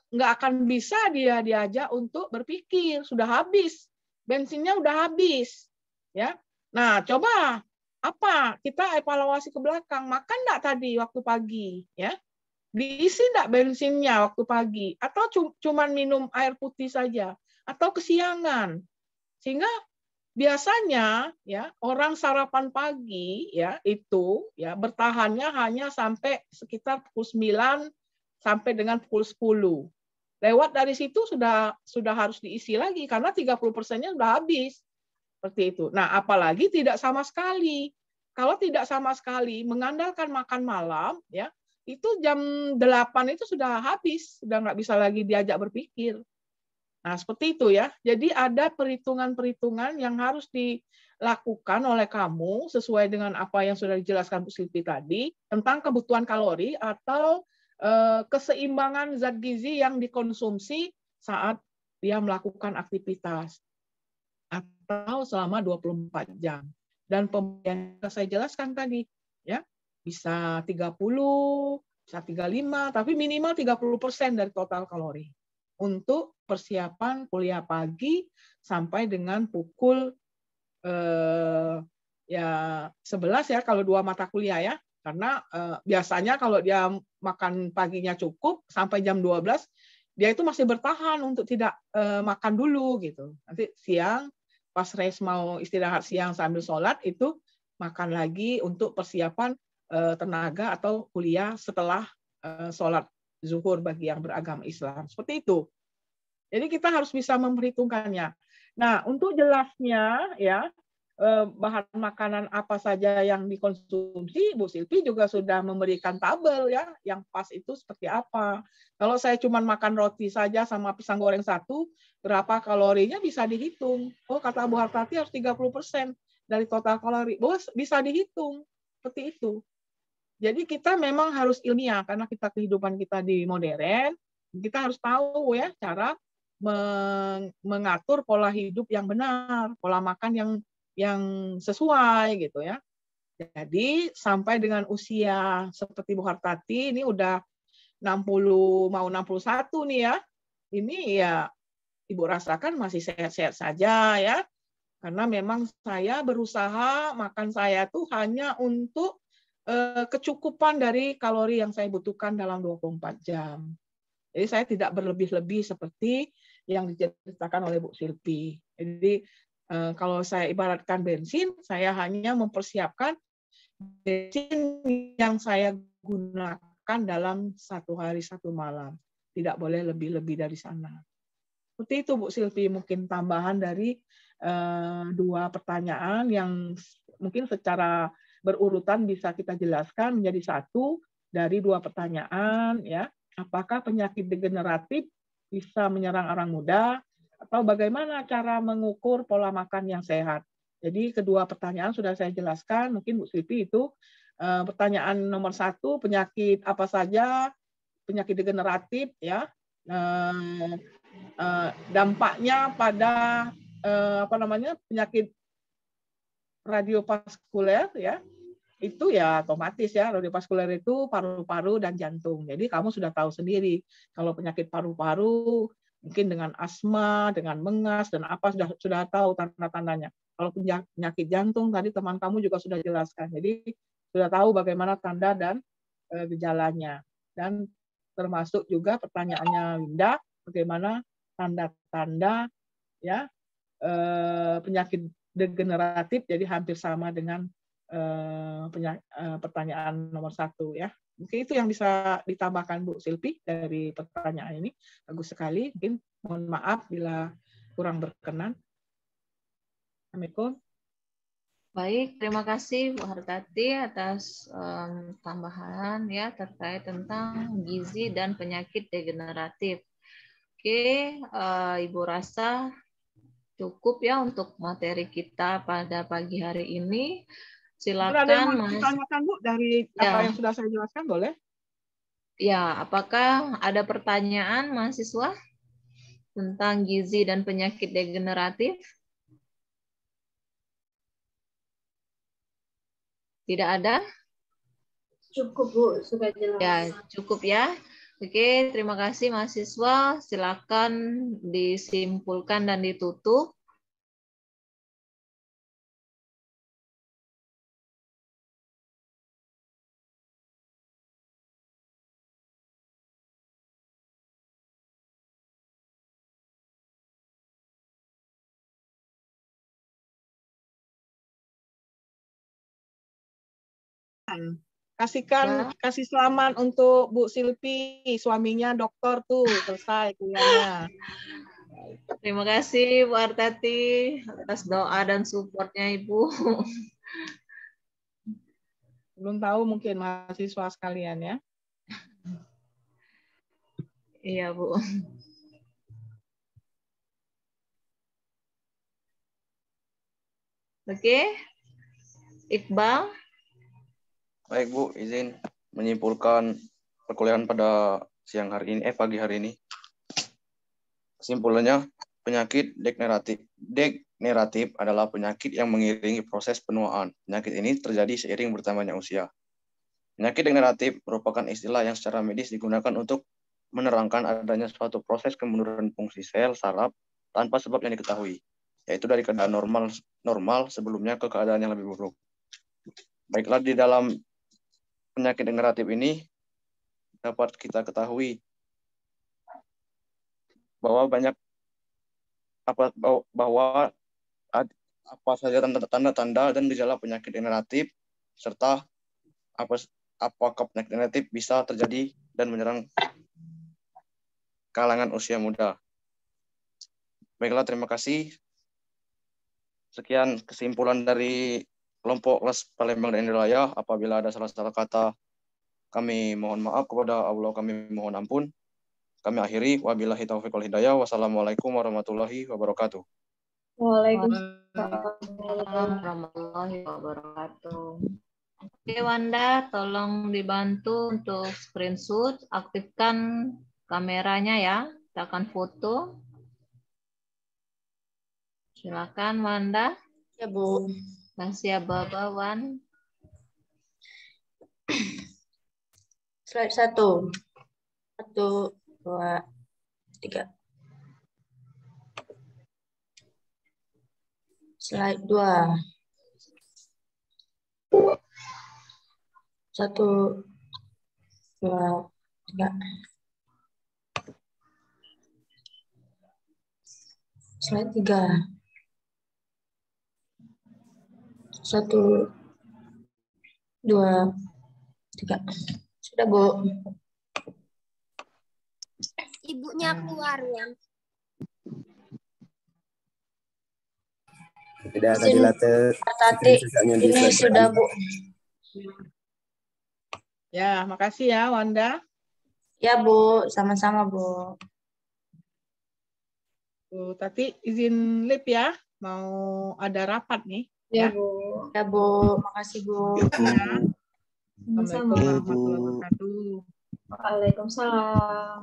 nggak akan bisa dia diajak untuk berpikir, sudah habis, bensinnya udah habis, ya. Nah, coba apa kita evaluasi ke belakang, makan nggak tadi waktu pagi, ya, diisi nggak bensinnya waktu pagi, atau cuman minum air putih saja, atau kesiangan, sehingga biasanya ya orang sarapan pagi ya itu ya bertahannya hanya sampai sekitar pukul 9 sampai dengan pukul 10. Lewat dari situ sudah harus diisi lagi karena 30%-nya sudah habis. Seperti itu. Nah, apalagi tidak sama sekali. Kalau tidak sama sekali mengandalkan makan malam ya, itu jam 8 itu sudah habis, sudah nggak bisa lagi diajak berpikir. Nah, seperti itu ya. Jadi ada perhitungan-perhitungan yang harus dilakukan oleh kamu sesuai dengan apa yang sudah dijelaskan Bu Silvi tadi tentang kebutuhan kalori atau keseimbangan zat gizi yang dikonsumsi saat dia melakukan aktivitas atau selama 24 jam. Dan pemberian yang saya jelaskan tadi ya, bisa 30, bisa 35, tapi minimal 30% dari total kalori untuk persiapan kuliah pagi sampai dengan pukul ya 11 ya kalau 2 mata kuliah ya. Karena biasanya kalau dia makan paginya cukup sampai jam 12, dia itu masih bertahan untuk tidak makan dulu gitu. Nanti siang pas Res mau istirahat siang sambil sholat itu makan lagi untuk persiapan tenaga atau kuliah setelah sholat zuhur bagi yang beragama Islam. Seperti itu. Jadi kita harus bisa memperhitungkannya. Nah, untuk jelasnya ya bahan makanan apa saja yang dikonsumsi, Bu Silvi juga sudah memberikan tabel ya, yang pas itu seperti apa. Kalau saya cuma makan roti saja sama pisang goreng satu, berapa kalorinya bisa dihitung. Oh, kata Bu Hartati harus 30% dari total kalori. Bos, bisa dihitung. Seperti itu. Jadi kita memang harus ilmiah, karena kita kehidupan kita di modern, kita harus tahu ya cara mengatur pola hidup yang benar, pola makan yang sesuai gitu ya. Jadi sampai dengan usia seperti Bu Hartati ini udah 60 mau 61 nih ya. Ini ya Ibu rasakan masih sehat-sehat saja ya. Karena memang saya berusaha makan saya tuh hanya untuk kecukupan dari kalori yang saya butuhkan dalam 24 jam. Jadi saya tidak berlebih-lebih seperti yang diceritakan oleh Bu Silvi. Jadi kalau saya ibaratkan bensin, saya hanya mempersiapkan bensin yang saya gunakan dalam 1 hari 1 malam. Tidak boleh lebih-lebih dari sana. Seperti itu Bu Silvi, mungkin tambahan dari 2 pertanyaan yang mungkin secara berurutan bisa kita jelaskan menjadi 1 dari 2 pertanyaan ya. Apakah penyakit degeneratif bisa menyerang orang muda atau bagaimana cara mengukur pola makan yang sehat? Jadi kedua pertanyaan sudah saya jelaskan. Mungkin Bu Silvi itu pertanyaan nomor 1, penyakit apa saja penyakit degeneratif ya, dampaknya pada penyakit radiovaskuler ya. Itu ya otomatis ya, radiovaskuler itu paru-paru dan jantung. Jadi kamu sudah tahu sendiri kalau penyakit paru-paru mungkin dengan asma, dengan mengas dan apa sudah tahu tanda-tandanya. Kalau penyakit jantung tadi teman kamu juga sudah jelaskan. Jadi sudah tahu bagaimana tanda dan gejalanya. Dan termasuk juga pertanyaannya Winda, bagaimana tanda-tanda ya penyakit degeneratif, jadi hampir sama dengan pertanyaan nomor 1 ya. Mungkin itu yang bisa ditambahkan Bu Silvi dari pertanyaan ini. Bagus sekali. Mungkin mohon maaf bila kurang berkenan. Assalamualaikum. Baik, terima kasih Bu Hartati atas tambahan ya terkait tentang gizi dan penyakit degeneratif. Oke, Ibu rasa cukup ya untuk materi kita pada pagi hari ini. Silakan ada yang mau ditanyakan Bu dari apa yang sudah saya jelaskan, boleh? Ya, apakah ada pertanyaan mahasiswa tentang gizi dan penyakit degeneratif? Tidak ada? Cukup Bu, sudah jelas. Ya, cukup ya. Oke, terima kasih mahasiswa. Silakan disimpulkan dan ditutup. Kasih selamat untuk Bu Silvi, suaminya dokter tuh, selesai kuliahnya. Terima kasih Bu Hartati atas doa dan supportnya Ibu. Belum tahu mungkin mahasiswa sekalian ya. Iya Bu. Oke. Iqbal. Baik Bu, izin menyimpulkan perkuliahan pada siang hari ini, pagi hari ini. Kesimpulannya, penyakit degeneratif adalah penyakit yang mengiringi proses penuaan. Penyakit ini terjadi seiring bertambahnya usia. Penyakit degeneratif merupakan istilah yang secara medis digunakan untuk menerangkan adanya suatu proses kemunduran fungsi sel saraf tanpa sebab yang diketahui, yaitu dari keadaan normal sebelumnya ke keadaan yang lebih buruk. Baiklah, di dalam penyakit degeneratif ini dapat kita ketahui bahwa apa saja tanda-tanda dan gejala penyakit degeneratif serta apakah penyakit degeneratif bisa terjadi dan menyerang kalangan usia muda. Baiklah, terima kasih. Sekian kesimpulan dari kelompok kelas Palembang dan Indralaya. Apabila ada salah-salah kata, kami mohon maaf, kepada Allah kami mohon ampun. Kami akhiri, wabillahi taufiq wal hidayah. Wassalamualaikum warahmatullahi wabarakatuh. Waalaikumsalam warahmatullahi wabarakatuh. Oke Wanda, tolong dibantu untuk screenshot, aktifkan kameranya ya, kita akan foto. Silakan Wanda. Ya Bu. Kasih ya Bawan. Slide 1. 1, 2, 3. Slide 2. 1, 2, 3. Slide 3. 1, 2, 3. Sudah Bu. Ibunya keluar ya. Tidak ada dilatih. Ini sudah Bu. Ya, makasih ya Wanda. Ya Bu, sama-sama Bu. Bu Tati izin lip ya, mau ada rapat nih. Ya Bu. Ya Bu, makasih Bu. Assalamualaikum warahmatullahi wabarakatuh. Waalaikumsalam.